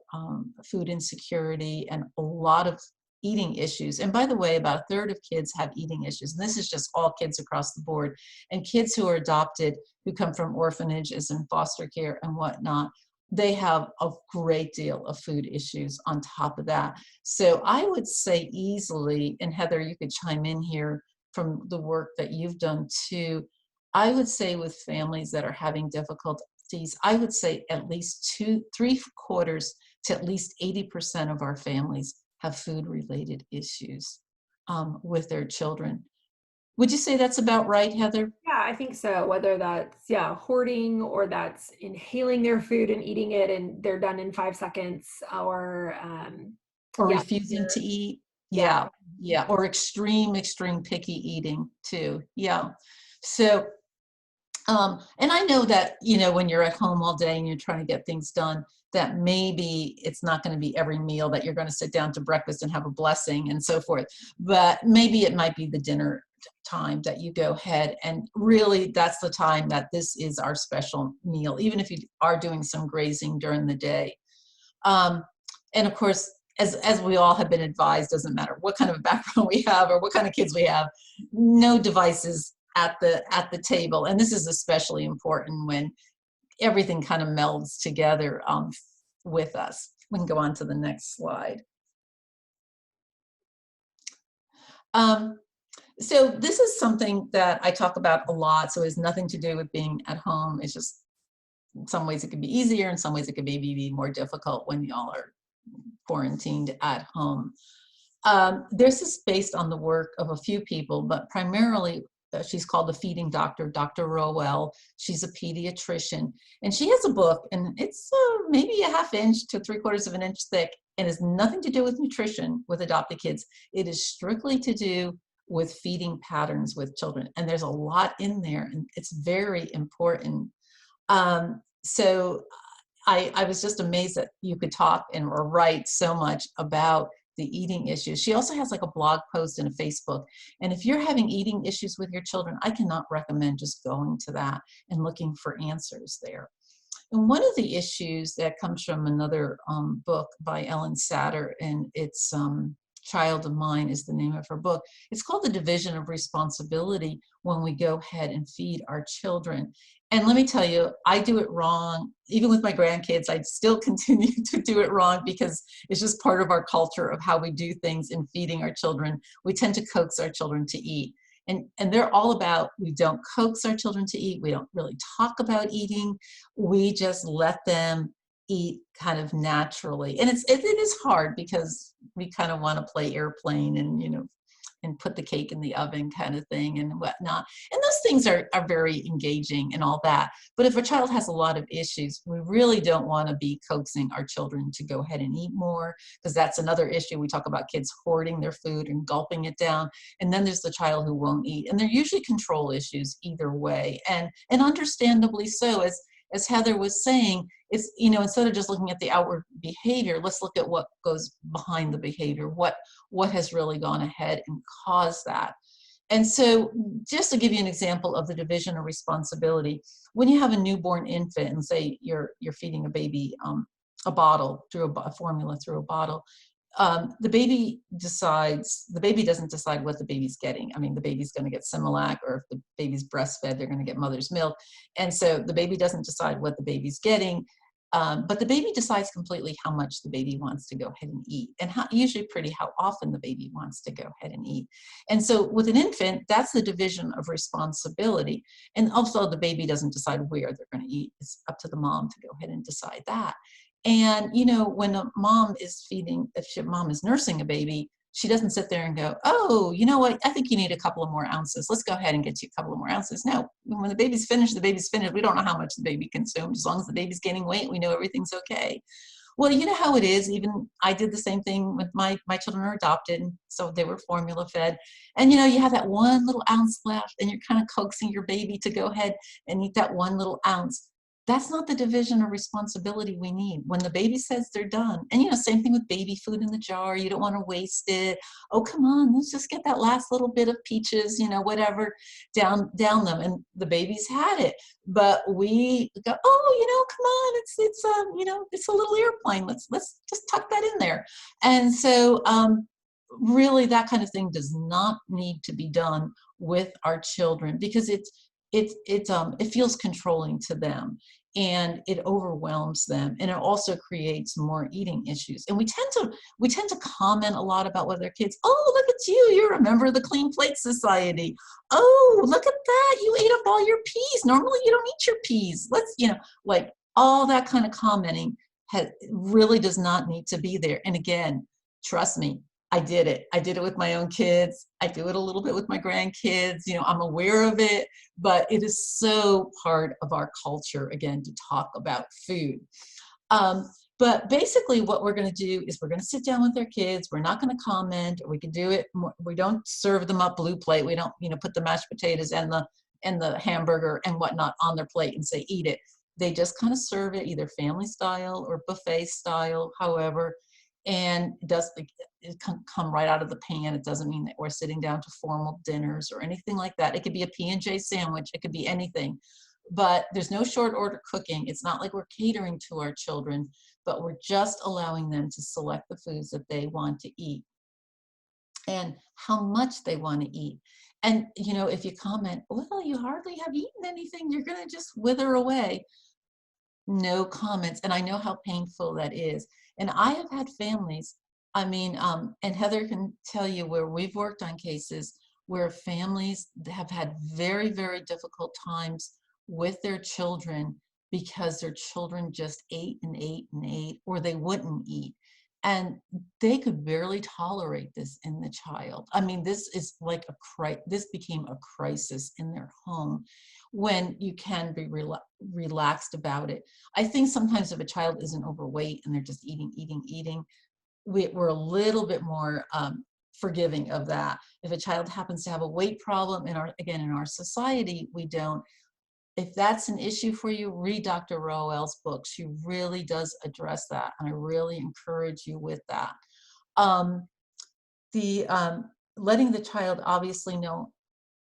food insecurity and a lot of eating issues. And by the way, about a third of kids have eating issues. And this is just all kids across the board. And kids who are adopted, who come from orphanages and foster care and whatnot, they have a great deal of food issues on top of that. So I would say easily, and Heather, you could chime in here from the work that you've done too, I would say with families that are having difficulties, I would say at least 3/4 to at least 80% of our families have food-related issues with their children. Would you say that's about right, Heather? Yeah, I think so. Whether that's, hoarding, or that's inhaling their food and eating it and they're done in 5 seconds, or Or yeah, refusing to eat? yeah. Yeah, yeah. Or extreme picky eating too. Yeah. So, and I know that, when you're at home all day and you're trying to get things done, that maybe it's not going to be every meal that you're going to sit down to breakfast and have a blessing and so forth. But maybe it might be the dinner time that you go ahead and really that's the time that this is our special meal, even if you are doing some grazing during the day. And of course, as we all have been advised, doesn't matter what kind of background we have or what kind of kids we have, no devices at the table. And this is especially important when everything kind of melds together with us. We can go on to the next slide. So this is something that I talk about a lot. So it has nothing to do with being at home. It's just In some ways it could be easier, in some ways it could maybe be more difficult when y'all are quarantined at home. This is based on the work of a few people, but primarily she's called the feeding doctor, Dr. Rowell. She's a pediatrician, and she has a book, and it's maybe a half inch to 3/4 of an inch thick, and has nothing to do with nutrition with adopted kids. It is strictly to do with feeding patterns with children, and there's a lot in there, and it's very important. So I was just amazed that you could talk and or write so much about the eating issues. She also has like a blog post and a Facebook. And if you're having eating issues with your children, I cannot recommend just going to that and looking for answers there. And one of the issues that comes from another book by Ellen Satter, and it's Child of Mine is the name of her book. It's called The Division of Responsibility when we go ahead and feed our children. And let me tell you, I do it wrong. Even with my grandkids, I still continue to do it wrong because it's just part of our culture of how we do things in feeding our children. We tend to coax our children to eat. And they're all about, we don't coax our children to eat. We don't really talk about eating. We just let them eat kind of naturally. And it is hard because we kind of want to play airplane and, and put the cake in the oven kind of thing and whatnot. And those things are very engaging and all that. But if a child has a lot of issues, we really don't want to be coaxing our children to go ahead and eat more, because that's another issue. We talk about kids hoarding their food and gulping it down. And then there's the child who won't eat. And they're usually control issues either way. And understandably so, as Heather was saying, it's, instead of just looking at the outward behavior, let's look at what goes behind the behavior, what has really gone ahead and caused that. And so just to give you an example of the division of responsibility, when you have a newborn infant and say you're feeding a baby a bottle through a formula through a bottle, the baby doesn't decide what the baby's getting. I mean, the baby's going to get Similac, or if the baby's breastfed, they're going to get mother's milk. And so the baby doesn't decide what the baby's getting, but the baby decides completely how much the baby wants to go ahead and eat, and usually how often the baby wants to go ahead and eat. And so with an infant, that's the division of responsibility. And also the baby doesn't decide where they're going to eat. It's up to the mom to go ahead and decide that. And, when a mom is mom is nursing a baby, she doesn't sit there and go, oh, you know what? I think you need a couple of more ounces. Let's go ahead and get you a couple of more ounces. No, when the baby's finished, the baby's finished. We don't know how much the baby consumed. As long as the baby's gaining weight, we know everything's okay. Well, you know how it is. Even I did the same thing with my children are adopted, so they were formula fed. And, you have that one little ounce left, and you're kind of coaxing your baby to go ahead and eat that one little ounce. That's not the division of responsibility we need. When the baby says they're done, and same thing with baby food in the jar, you don't want to waste it. Oh, come on, let's just get that last little bit of peaches, whatever, down them. And the baby's had it. But we go, oh, come on, it's a little airplane. Let's just tuck that in there. And so really that kind of thing does not need to be done with our children, because it feels controlling to them, and it overwhelms them, and it also creates more eating issues. And we tend to comment a lot about what their kids, oh, look at you, you're a member of the Clean Plate Society. Oh, look at that, you ate up all your peas. Normally you don't eat your peas. Let's, like all that kind of commenting really does not need to be there. And again, trust me, I did it. I did it with my own kids. I do it a little bit with my grandkids. I'm aware of it, but it is so part of our culture, again, to talk about food. But basically what we're going to do is we're going to sit down with our kids. We're not going to comment, or we can do it. We don't serve them up blue plate. We don't, put the mashed potatoes and the hamburger and whatnot on their plate and say, eat it. They just kind of serve it either family style or buffet style, however. And it come right out of the pan. It doesn't mean that we're sitting down to formal dinners or anything like that. It could be a P&J sandwich. It could be anything. But there's no short order cooking. It's not like we're catering to our children, but we're just allowing them to select the foods that they want to eat and how much they want to eat. And, if you comment, well, you hardly have eaten anything, you're going to just wither away. No comments. And I know how painful that is. And I have had families, and Heather can tell you where we've worked on cases where families have had very, very difficult times with their children because their children just ate and ate and ate, or they wouldn't eat. And they could barely tolerate this in the child. I mean, this is like this became a crisis in their home when you can be relaxed about it. I think sometimes if a child isn't overweight and they're just eating, eating, eating, we're a little bit more forgiving of that. If a child happens to have a weight problem, in our society, we don't. If that's an issue for you, read Dr. Rowell's book. She really does address that, and I really encourage you with that. Um, the letting the child obviously know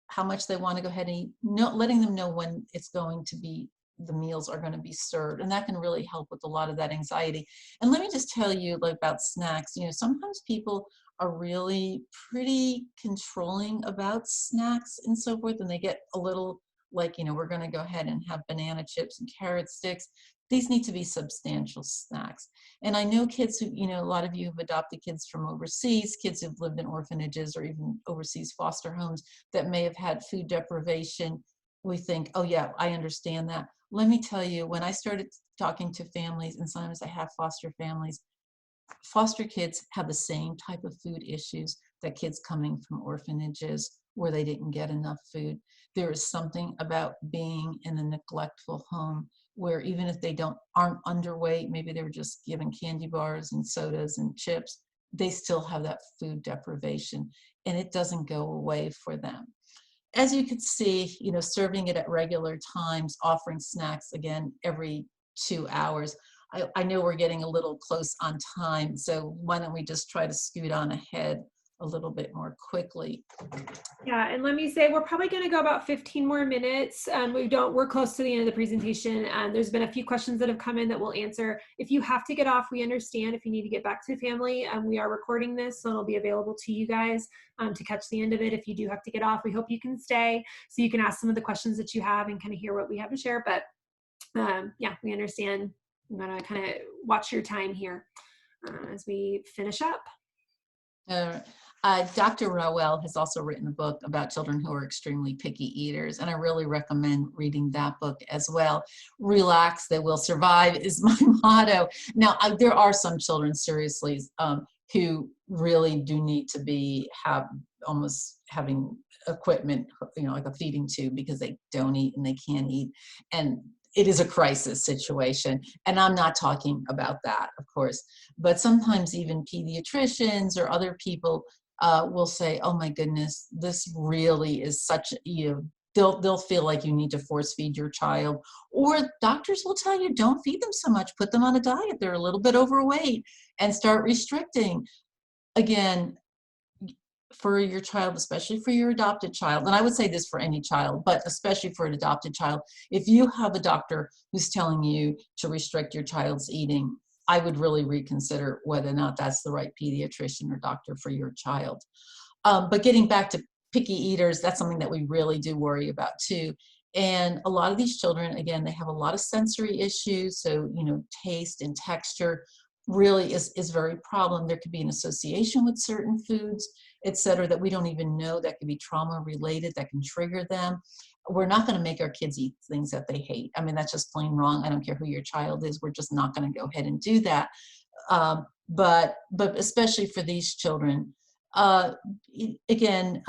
how much they want to go ahead and eat, letting them know when it's going to be, the meals are going to be served, and that can really help with a lot of that anxiety. And let me just tell you, like, about snacks. Sometimes people are really pretty controlling about snacks and so forth, and they get a little like, we're going to go ahead and have banana chips and carrot sticks. These need to be substantial snacks. And I know kids who, a lot of you have adopted kids from overseas, kids who've lived in orphanages or even overseas foster homes that may have had food deprivation. We think, oh yeah, I understand that. Let me tell you, when I started talking to families, and sometimes I have foster families, foster kids have the same type of food issues that kids coming from orphanages where they didn't get enough food. There is something about being in a neglectful home where even if they aren't underweight, maybe they were just given candy bars and sodas and chips, they still have that food deprivation, and it doesn't go away for them. As you can see, serving it at regular times, offering snacks again every 2 hours. I know we're getting a little close on time, so why don't we just try to scoot on ahead a little bit more quickly. Yeah, and let me say, we're probably going to go about 15 more minutes. We're close to the end of the presentation. There's been a few questions that have come in that we'll answer. If you have to get off, we understand. If you need to get back to family, we are recording this, so it'll be available to you guys to catch the end of it. If you do have to get off, we hope you can stay so you can ask some of the questions that you have and kind of hear what we have to share. But yeah, we understand. I'm going to kind of watch your time here as we finish up. Dr. Rowell has also written a book about children who are extremely picky eaters, and I really recommend reading that book as well. Relax, they will survive is my motto. Now, there are some children, seriously, who really do need to have almost having equipment, like a feeding tube, because they don't eat and they can't eat. And it is a crisis situation. And I'm not talking about that, of course. But sometimes even pediatricians or other people will say, oh my goodness, this really is such, they'll feel like you need to force feed your child. Or doctors will tell you, don't feed them so much, put them on a diet. They're a little bit overweight, and start restricting. Again, for your child, especially for your adopted child, and I would say this for any child, but especially for an adopted child, if you have a doctor who's telling you to restrict your child's eating, I would really reconsider whether or not that's the right pediatrician or doctor for your child. But getting back to picky eaters, that's something that we really do worry about too. And a lot of these children, again, they have a lot of sensory issues. So, taste and texture really is very problem. There could be an association with certain foods, et cetera, that we don't even know, that could be trauma related, that can trigger them. We're not going to make our kids eat things that they hate. I mean, that's just plain wrong. I don't care who your child is. We're just not going to go ahead and do that. But especially for these children, again,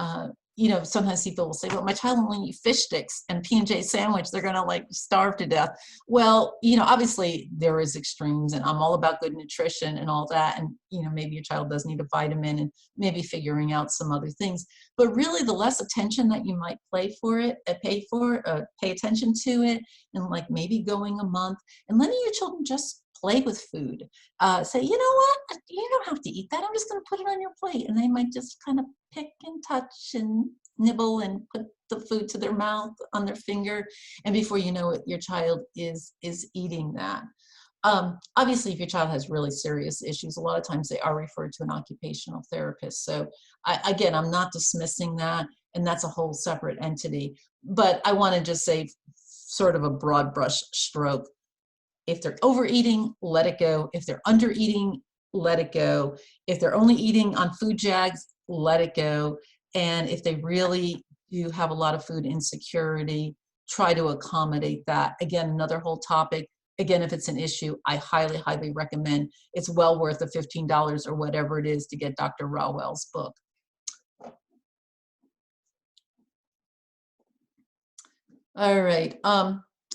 sometimes people will say, well, my child will only eat fish sticks and P&J sandwich. They're going to like starve to death. Well, obviously there is extremes, and I'm all about good nutrition and all that. And, maybe your child does need a vitamin and maybe figuring out some other things. But really, the less attention that you might pay attention to it, and like maybe going a month and letting your children just play with food. Say, you know what, you don't have to eat that. I'm just going to put it on your plate. And they might just kind of pick and touch and nibble and put the food to their mouth on their finger. And before you know it, your child is eating that. Obviously, if your child has really serious issues, a lot of times they are referred to an occupational therapist. So again, I'm not dismissing that, and that's a whole separate entity. But I want to just say sort of a broad brush stroke. If they're overeating, let it go. If they're undereating, let it go. If they're only eating on food jags, let it go. And if they really do have a lot of food insecurity, try to accommodate that. Again, another whole topic. Again, if it's an issue, I highly, highly recommend. It's well worth the $15 or whatever it is to get Dr. Rawell's book. All right.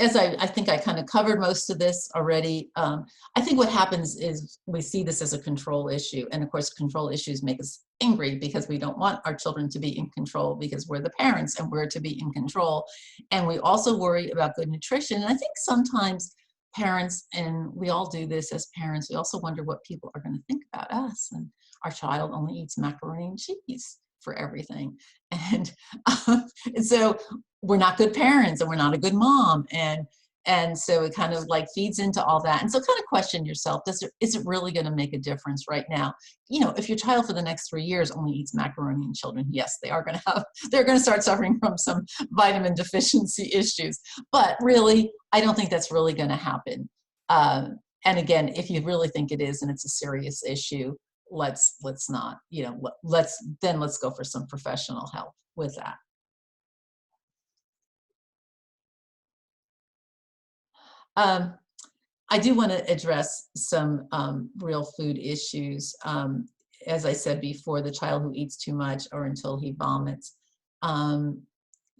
As I think I kind of covered most of this already. I think what happens is we see this as a control issue. And of course, control issues make us angry because we don't want our children to be in control because we're the parents and we're to be in control. And we also worry about good nutrition. And I think sometimes parents, and we all do this as parents, we also wonder what people are going to think about us. And our child only eats macaroni and cheese for everything. And, and so we're not good parents and we're not a good mom. And so it kind of like feeds into all that. And so kind of question yourself, is it really going to make a difference right now? You know, if your child for the next 3 years only eats macaroni and children, yes, they're going to start suffering from some vitamin deficiency issues. But really, I don't think that's really going to happen. And again, if you really think it is and it's a serious issue, let's not, you know, let's go for some professional help with that. I do want to address some real food issues. As I said before, the child who eats too much or until he vomits,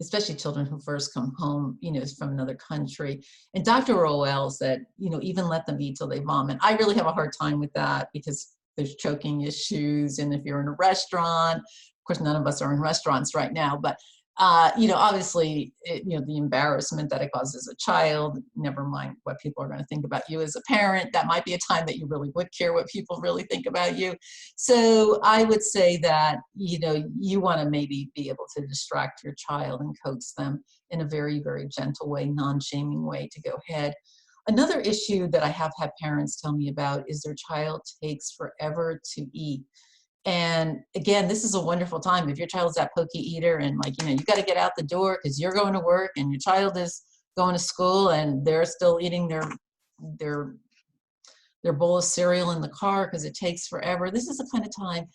especially children who first come home, you know, from another country. And Dr. Rowell said, you know, even let them eat till they vomit. I really have a hard time with that because there's choking issues. And if you're in a restaurant, of course, none of us are in restaurants right now, but you know, obviously, you know, the embarrassment that it causes a child, never mind what people are going to think about you as a parent, that might be a time that you really would care what people really think about you. So I would say that, you know, you want to maybe be able to distract your child and coax them in a very, very gentle way, non-shaming way to go ahead. Another issue that I have had parents tell me about is their child takes forever to eat. And again, this is a wonderful time. If your child's that pokey eater and like, you know, you got to get out the door because you're going to work and your child is going to school and they're still eating their bowl of cereal in the car because it takes forever. This is the kind of time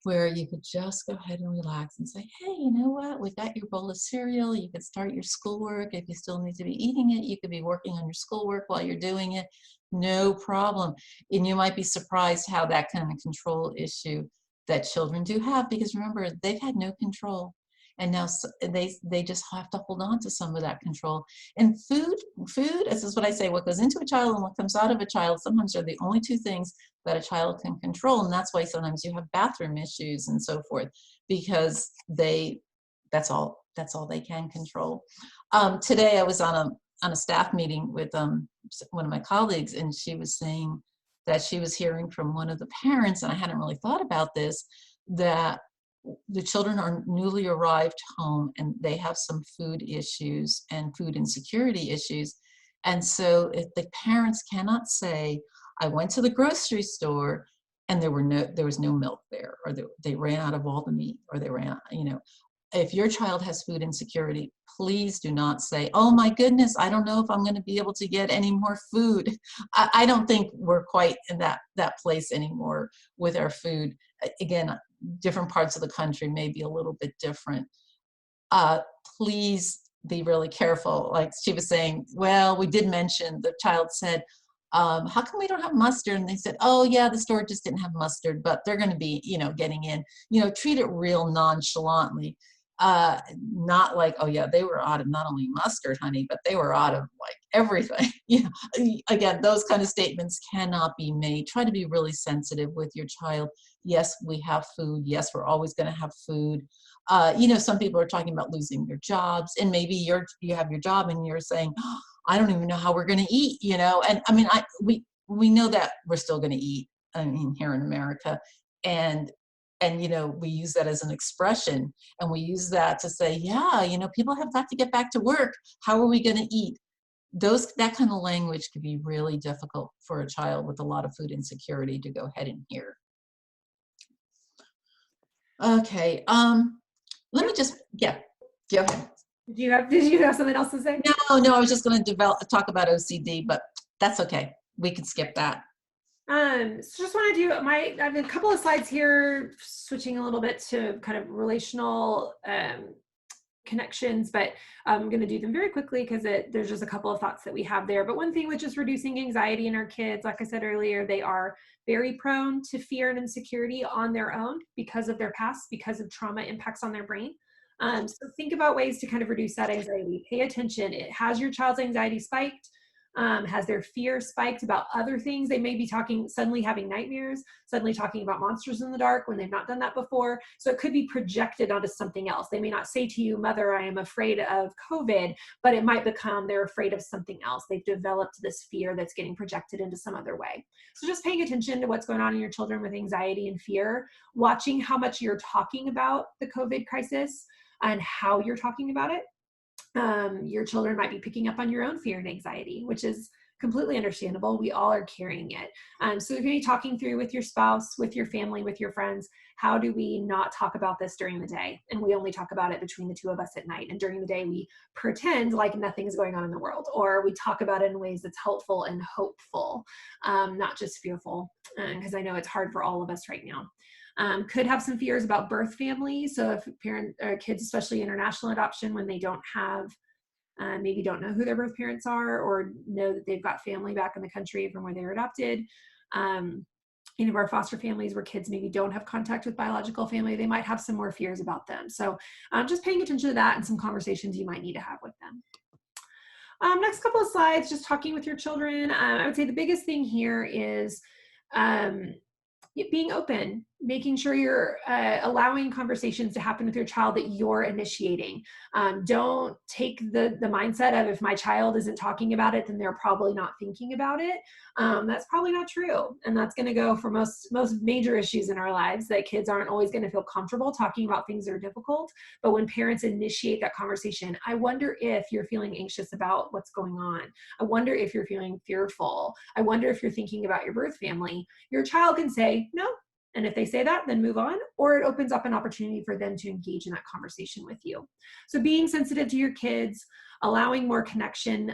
where you could just go ahead and relax and say, hey, you know what? We've got your bowl of cereal. You could start your schoolwork. If you still need to be eating it, you could be working on your schoolwork while you're doing it. No problem. And you might be surprised how that kind of control issue that children do have, because remember, they've had no control. And now they just have to hold on to some of that control. And food, this is what I say, what goes into a child and what comes out of a child sometimes are the only two things that a child can control. And that's why sometimes you have bathroom issues and so forth, because that's all they can control. Today I was on a staff meeting with one of my colleagues, and she was saying that she was hearing from one of the parents, and I hadn't really thought about this, that the children are newly arrived home and they have some food issues and food insecurity issues. And so if the parents cannot say, I went to the grocery store and there was no milk there, or they ran out of all the meat, or they ran, you know, if your child has food insecurity, please do not say, oh my goodness, I don't know if I'm going to be able to get any more food. I don't think we're quite in that place anymore with our food. Again, different parts of the country may be a little bit different. Please be really careful. Like she was saying, well, we did mention, the child said, how come we don't have mustard? And they said, oh yeah, the store just didn't have mustard, but they're going to be, you know, getting in, you know, treat it real nonchalantly. Not like, oh yeah, they were out of not only mustard, honey, but they were out of like everything. You know, again, those kind of statements cannot be made. Try to be really sensitive with your child. Yes, we have food. Yes, we're always going to have food. You know, some people are talking about losing their jobs, and maybe you have your job and you're saying, oh, I don't even know how we're going to eat, you know? And I mean, we know that we're still going to eat, I mean, here in America. And, you know, we use that as an expression, and we use that to say, yeah, you know, people have got to get back to work. How are we going to eat? That kind of language can be really difficult for a child with a lot of food insecurity to go ahead and hear. Okay. Let me just, yeah, go ahead. Did you have something else to say? No, I was just going to talk about OCD, but that's okay. We can skip that. So just want to do I have a couple of slides here, switching a little bit to kind of relational connections, but I'm going to do them very quickly because there's just a couple of thoughts that we have there. But one thing with just reducing anxiety in our kids, like I said earlier, they are very prone to fear and insecurity on their own because of their past, because of trauma impacts on their brain. So think about ways to kind of reduce that anxiety. Pay attention. It has your child's anxiety spiked. Has their fear spiked about other things? They may be talking, suddenly having nightmares, suddenly talking about monsters in the dark when they've not done that before. So it could be projected onto something else. They may not say to you, Mother, I am afraid of COVID, but it might become they're afraid of something else. They've developed this fear that's getting projected into some other way. So just paying attention to what's going on in your children with anxiety and fear, watching how much you're talking about the COVID crisis and how you're talking about it. Your children might be picking up on your own fear and anxiety, which is completely understandable. We all are carrying it. So if you're talking through with your spouse, with your family, with your friends, how do we not talk about this during the day? And we only talk about it between the two of us at night. And during the day, we pretend like nothing is going on in the world, or we talk about it in ways that's helpful and hopeful, not just fearful, because I know it's hard for all of us right now. Could have some fears about birth families. So if kids, especially international adoption, when they don't have, maybe don't know who their birth parents are, or know that they've got family back in the country from where they were adopted. Any of our foster families where kids maybe don't have contact with biological family, they might have some more fears about them. So just paying attention to that and some conversations you might need to have with them. Next couple of slides, just talking with your children. I would say the biggest thing here is being open, making sure you're allowing conversations to happen with your child that you're initiating. Don't take the mindset of if my child isn't talking about it, then they're probably not thinking about it. That's probably not true. And that's going to go for most major issues in our lives, that kids aren't always going to feel comfortable talking about things that are difficult. But when parents initiate that conversation, I wonder if you're feeling anxious about what's going on. I wonder if you're feeling fearful. I wonder if you're thinking about your birth family. Your child can say, no. And if they say that, then move on, or it opens up an opportunity for them to engage in that conversation with you. So being sensitive to your kids, allowing more connection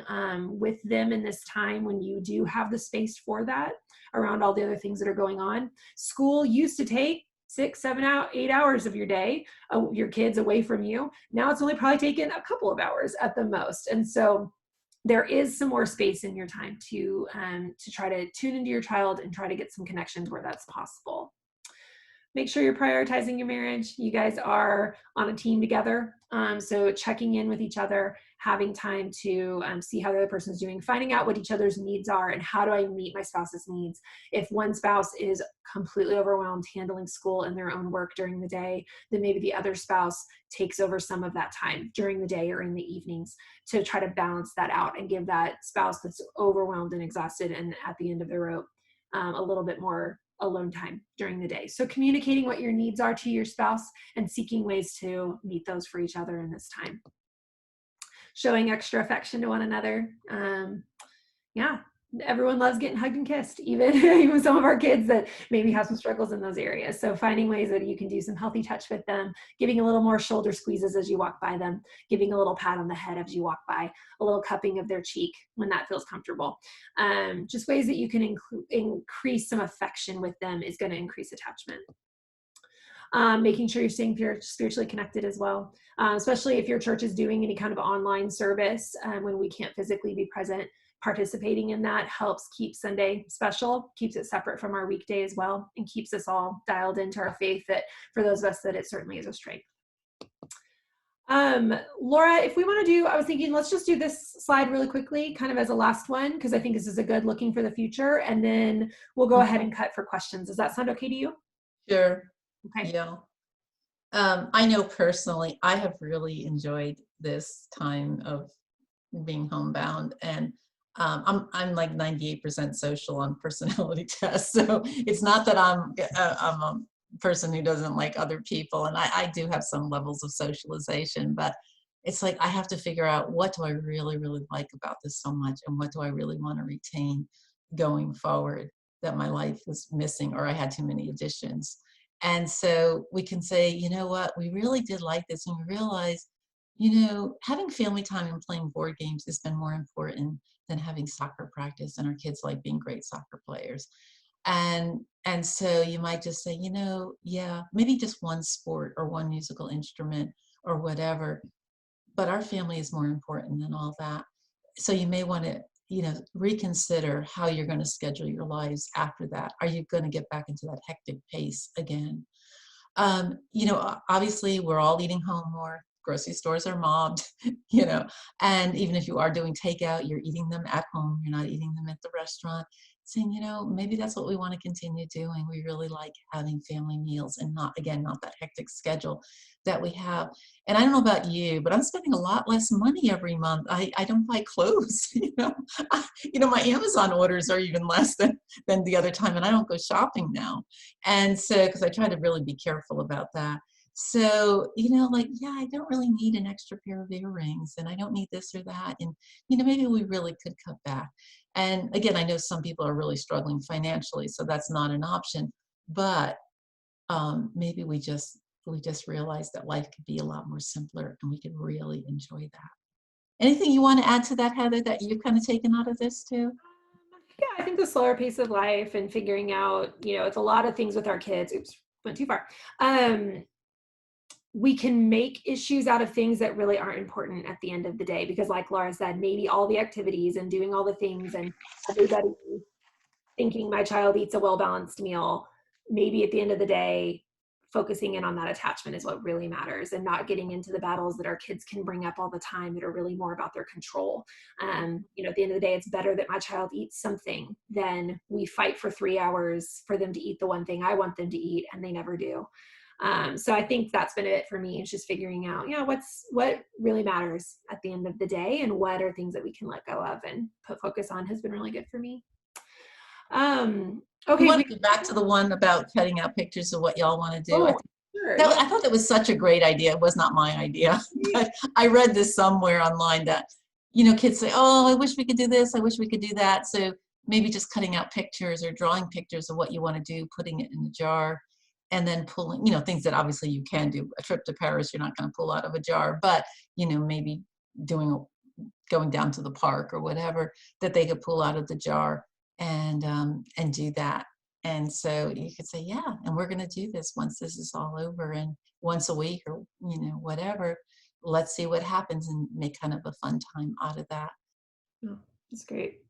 with them in this time when you do have the space for that around all the other things that are going on. School used to take 6, 7, 8 hours of your day, your kids away from you. Now it's only probably taken a couple of hours at the most. And so there is some more space in your time to try to tune into your child and try to get some connections where that's possible. Make sure you're prioritizing your marriage. You guys are on a team together. So checking in with each other, having time to see how the other person's doing, finding out what each other's needs are and how do I meet my spouse's needs. If one spouse is completely overwhelmed handling school and their own work during the day, then maybe the other spouse takes over some of that time during the day or in the evenings to try to balance that out and give that spouse that's overwhelmed and exhausted and at the end of the rope a little bit more alone time during the day. So communicating what your needs are to your spouse and seeking ways to meet those for each other in this time. Showing extra affection to one another. Yeah, everyone loves getting hugged and kissed, even some of our kids that maybe have some struggles in those areas. So finding ways that you can do some healthy touch with them, giving a little more shoulder squeezes as you walk by them, giving a little pat on the head as you walk by, a little cupping of their cheek when that feels comfortable. Just ways that you can increase some affection with them is going to increase attachment. Making sure you're staying spiritually connected as well, especially if your church is doing any kind of online service when we can't physically be present. Participating in that helps keep Sunday special, keeps it separate from our weekday as well, and keeps us all dialed into our faith that for those of us that it certainly is a strength. Laura, if we want to do, I was thinking, let's just do this slide really quickly, kind of as a last one, because I think this is a good looking for the future, and then we'll go ahead and cut for questions. Does that sound okay to you? Sure. Okay. Yeah. I know personally, I have really enjoyed this time of being homebound, and I'm like 98% social on personality tests. So it's not that I'm a person who doesn't like other people, and I do have some levels of socialization, but it's like I have to figure out what do I really, really like about this so much, and what do I really want to retain going forward that my life was missing or I had too many additions. And so we can say, you know what, we really did like this, and we realize, you know, having family time and playing board games has been more important than having soccer practice, and our kids like being great soccer players. And so you might just say, you know, yeah, maybe just one sport or one musical instrument or whatever. but our family is more important than all that. So you may want to, reconsider how you're going to schedule your lives after that. Are you going to get back into that hectic pace again? Obviously we're all eating home more. Grocery stores are mobbed, you know, and even if you are doing takeout, you're eating them at home. You're not eating them at the restaurant. Saying, maybe that's what we want to continue doing. We really like having family meals and not that hectic schedule that we have. And I don't know about you, but I'm spending a lot less money every month. I don't buy clothes, my Amazon orders are even less than the other time, and I don't go shopping now. And so, because I try to really be careful about that. So, yeah, I don't really need an extra pair of earrings and I don't need this or that. And, maybe we really could cut back. And again, I know some people are really struggling financially, so that's not an option. But maybe we just realize that life could be a lot more simpler and we could really enjoy that. Anything you want to add to that, Heather, that you've kind of taken out of this too? Yeah, I think the slower pace of life and figuring out, it's a lot of things with our kids. Oops, went too far. We can make issues out of things that really aren't important at the end of the day, because like Laura said, maybe all the activities and doing all the things and everybody thinking my child eats a well-balanced meal, maybe at the end of the day, focusing in on that attachment is what really matters, and not getting into the battles that our kids can bring up all the time that are really more about their control. At the end of the day, it's better that my child eats something than we fight for 3 hours for them to eat the one thing I want them to eat and they never do. So I think that's been it for me. It's just figuring out, what really matters at the end of the day and what are things that we can let go of and put focus on has been really good for me. You Okay. want to go back to the one about cutting out pictures of what y'all want to do? Oh, sure. I Yeah. thought that was such a great idea. It was not my idea, but I read this somewhere online that, kids say, oh, I wish we could do this. I wish we could do that. So maybe just cutting out pictures or drawing pictures of what you want to do, putting it in a jar, and then pulling, things that obviously you can do. A trip to Paris, you're not going to pull out of a jar, but, maybe going down to the park or whatever that they could pull out of the jar and do that. And so you could say, yeah, and we're going to do this once this is all over, and once a week or whatever. Let's see what happens and make kind of a fun time out of that. Oh, that's great.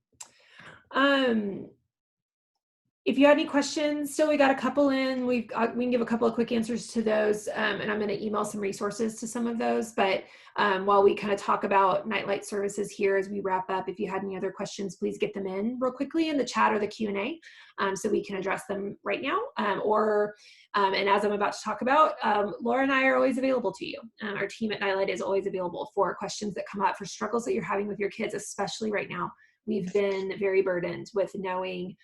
If you had any questions, still we got a couple in. We can give a couple of quick answers to those, and I'm going to email some resources to some of those. But while we kind of talk about Nightlight services here as we wrap up, if you had any other questions, please get them in real quickly in the chat or the Q&A, so we can address them right now. And as I'm about to talk about, Laura and I are always available to you. Our team at Nightlight is always available for questions that come up, for struggles that you're having with your kids, especially right now. We've been very burdened with knowing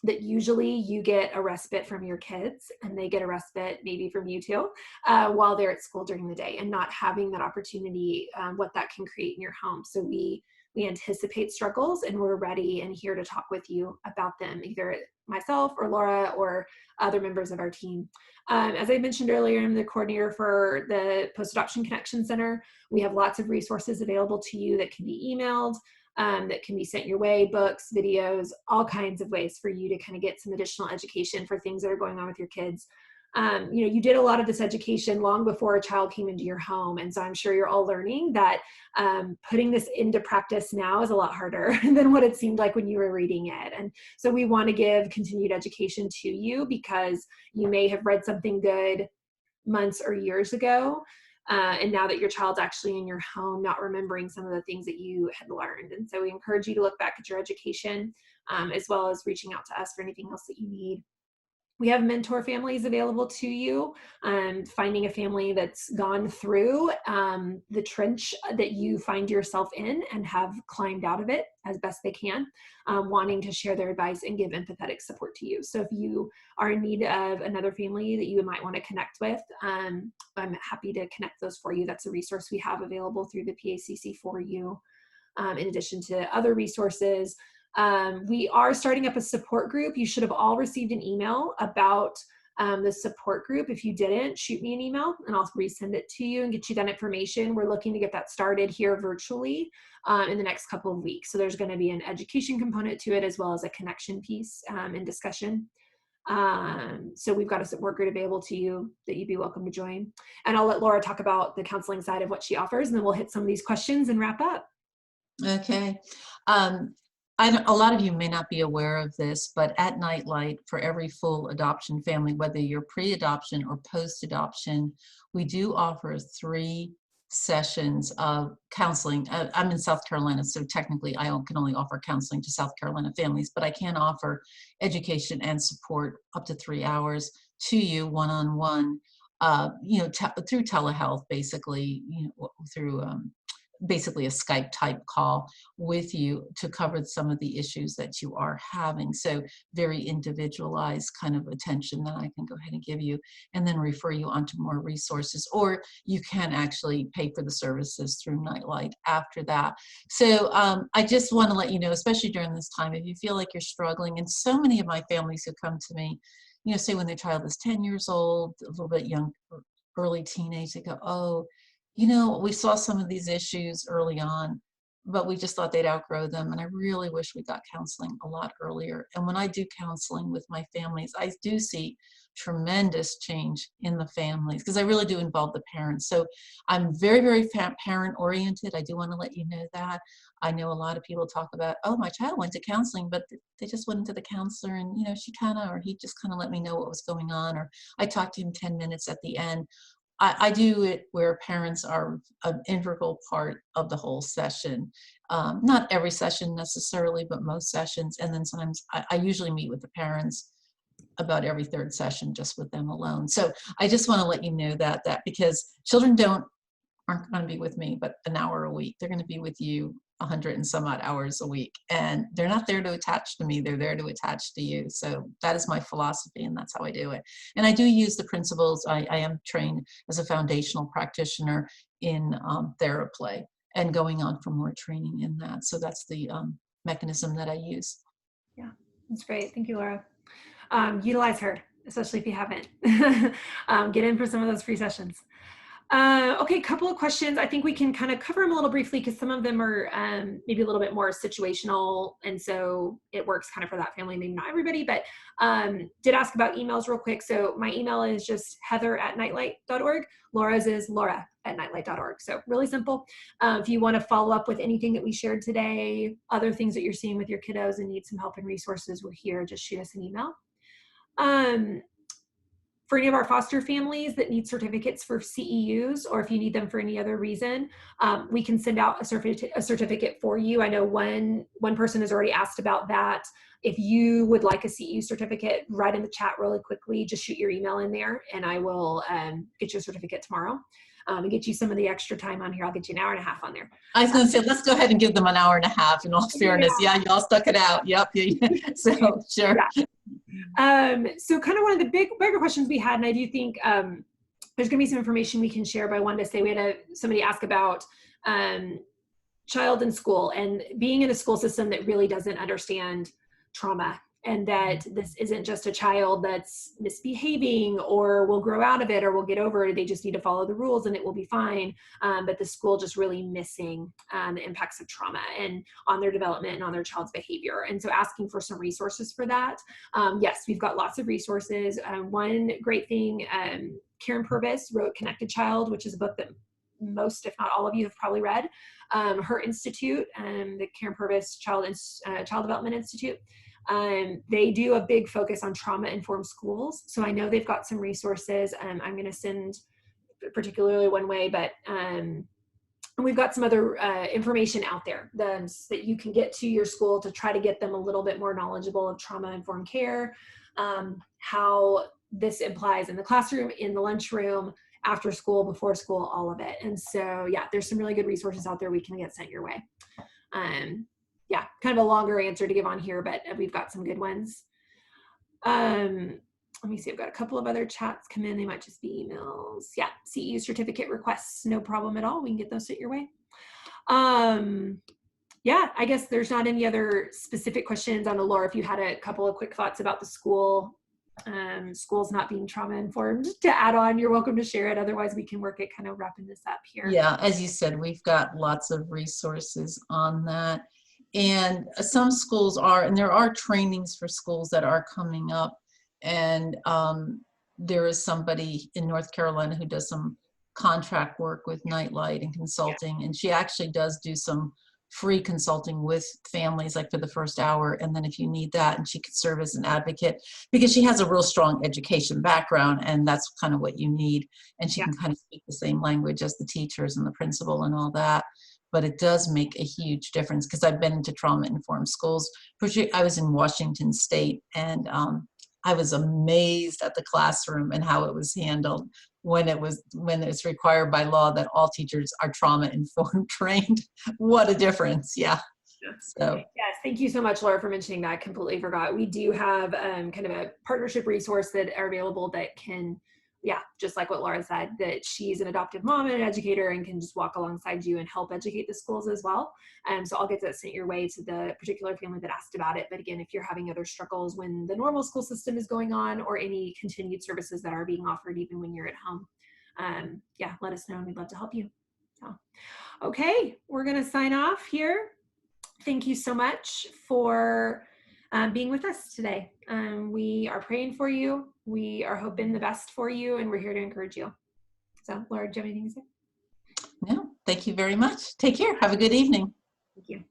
that usually you get a respite from your kids and they get a respite maybe from you too, while they're at school during the day, and not having that opportunity, what that can create in your home. So we anticipate struggles and we're ready and here to talk with you about them, either myself or Laura or other members of our team. As I mentioned earlier, I'm the coordinator for the Post-Adoption Connection Center. We have lots of resources available to you that can be emailed, that can be sent your way, books, videos, all kinds of ways for you to kind of get some additional education for things that are going on with your kids. You did a lot of this education long before a child came into your home. And so I'm sure you're all learning that putting this into practice now is a lot harder than what it seemed like when you were reading it. And so we want to give continued education to you, because you may have read something good months or years ago, and now that your child's actually in your home, not remembering some of the things that you had learned. And so we encourage you to look back at your education, as well as reaching out to us for anything else that you need. We have mentor families available to you, finding a family that's gone through the trench that you find yourself in and have climbed out of it as best they can, wanting to share their advice and give empathetic support to you. So if you are in need of another family that you might want to connect with, I'm happy to connect those for you. That's a resource we have available through the PACC for you, in addition to other resources. We are starting up a support group. You should have all received an email about the support group. If you didn't, shoot me an email and I'll resend it to you and get you that information. We're looking to get that started here virtually in the next couple of weeks. So there's going to be an education component to it, as well as a connection piece and discussion. So we've got a support group available to you that you'd be welcome to join. And I'll let Laura talk about the counseling side of what she offers, and then we'll hit some of these questions and wrap up. Okay. Um, a lot of you may not be aware of this, but at Nightlight, for every full adoption family, whether you're pre-adoption or post-adoption, we do offer 3 sessions of counseling. I'm in South Carolina, so technically I can only offer counseling to South Carolina families, but I can offer education and support up to 3 hours to you one-on-one, through telehealth, basically, through basically a Skype type call with you to cover some of the issues that you are having. So very individualized kind of attention that I can go ahead and give you, and then refer you onto more resources, or you can actually pay for the services through Nightlight after that. So I just want to let you know, especially during this time, if you feel like you're struggling, and so many of my families who come to me, say when their child is 10 years old, a little bit young, early teenage, they go, oh, we saw some of these issues early on, but we just thought they'd outgrow them. And I really wish we got counseling a lot earlier. And when I do counseling with my families, I do see tremendous change in the families, because I really do involve the parents. So I'm very, very parent oriented. I do want to let you know that. I know a lot of people talk about, oh, my child went to counseling, but they just went into the counselor and, he just kind of let me know what was going on. Or I talked to him 10 minutes at the end. I do it where parents are an integral part of the whole session. Not every session necessarily, but most sessions. And then sometimes I usually meet with the parents about every 3rd session, just with them alone. So I just want to let you know that because children aren't going to be with me but an hour a week. They're going to be with you 100 and some odd hours a week, and they're not there to attach to me, they're there to attach to you. So that is my philosophy, and that's how I do it. And I do use the principles. I am trained as a foundational practitioner in TheraPlay, and going on for more training in that. So that's the mechanism that I use. Yeah, that's great. Thank you, Laura. Utilize her, especially if you haven't. Get in for some of those free sessions. Okay, a couple of questions. I think we can kind of cover them a little briefly, because some of them are maybe a little bit more situational, and so it works kind of for that family, maybe not everybody, but did ask about emails real quick. So my email is just heather@nightlight.org. Laura's is laura@nightlight.org. So really simple. If you want to follow up with anything that we shared today, other things that you're seeing with your kiddos and need some help and resources, we're here. Just shoot us an email. For any of our foster families that need certificates for CEUs, or if you need them for any other reason, we can send out a certificate for you. I know one person has already asked about that. If you would like a CEU certificate, write in the chat really quickly, just shoot your email in there, and I will get you a certificate tomorrow. And get you some of the extra time on here. I'll get you an hour and a half on there. I was going to say, let's go ahead and give them an hour and a half, in all fairness. Yeah, y'all stuck it out. Yep. So, sure. Yeah. So kind of one of the bigger questions we had, and I do think there's going to be some information we can share, but I wanted to say we had somebody ask about child in school and being in a school system that really doesn't understand trauma, and that this isn't just a child that's misbehaving or will grow out of it or will get over it. They just need to follow the rules and it will be fine. But the school just really missing the impacts of trauma and on their development and on their child's behavior. And so asking for some resources for that. Yes, we've got lots of resources. One great thing, Karen Purvis wrote Connected Child, which is a book that most, if not all of you, have probably read. Her institute, the Karen Purvis Child Development Institute, they do a big focus on trauma-informed schools. So I know they've got some resources. I'm going to send particularly one way, but we've got some other information out there that you can get to your school to try to get them a little bit more knowledgeable of trauma-informed care, how this applies in the classroom, in the lunchroom, after school, before school, all of it. And so, yeah, there's some really good resources out there we can get sent your way. Yeah, kind of a longer answer to give on here, but we've got some good ones. Let me see, I've got a couple of other chats come in. They might just be emails. Yeah, CEU certificate requests, no problem at all. We can get those sent your way. Yeah, I guess there's not any other specific questions. On the Laura, if you had a couple of quick thoughts about the school, schools not being trauma informed to add on, you're welcome to share it. Otherwise, we can work at kind of wrapping this up here. Yeah, as you said, we've got lots of resources on that. And some schools are, and there are trainings for schools that are coming up. and there is somebody in North Carolina who does some contract work with Nightlight and Yeah. consulting, and she actually does do some free consulting with families, like for the first hour, and then if you need that, and she could serve as an advocate because she has a real strong education background, and that's kind of what you need, and she Yeah. can kind of speak the same language as the teachers and the principal and all that. But it does make a huge difference because I've been into trauma-informed schools. I was in Washington State, and I was amazed at the classroom and how it was handled when it's required by law that all teachers are trauma informed trained. What a difference. Yeah. Yeah. So Yes, thank you so much, Laura, for mentioning that. I completely forgot. We do have kind of a partnership resource that are available that can, yeah, just like what Laura said, that she's an adoptive mom and an educator and can just walk alongside you and help educate the schools as well. So I'll get that sent your way to the particular family that asked about it. But again, if you're having other struggles when the normal school system is going on or any continued services that are being offered even when you're at home, yeah, let us know and we'd love to help you. So, okay, we're going to sign off here. Thank you so much for being with us today. We are praying for you. We are hoping the best for you, and we're here to encourage you. So, Laura, do you have anything to say? no, thank you very much. Take care. Have a good evening. Thank you.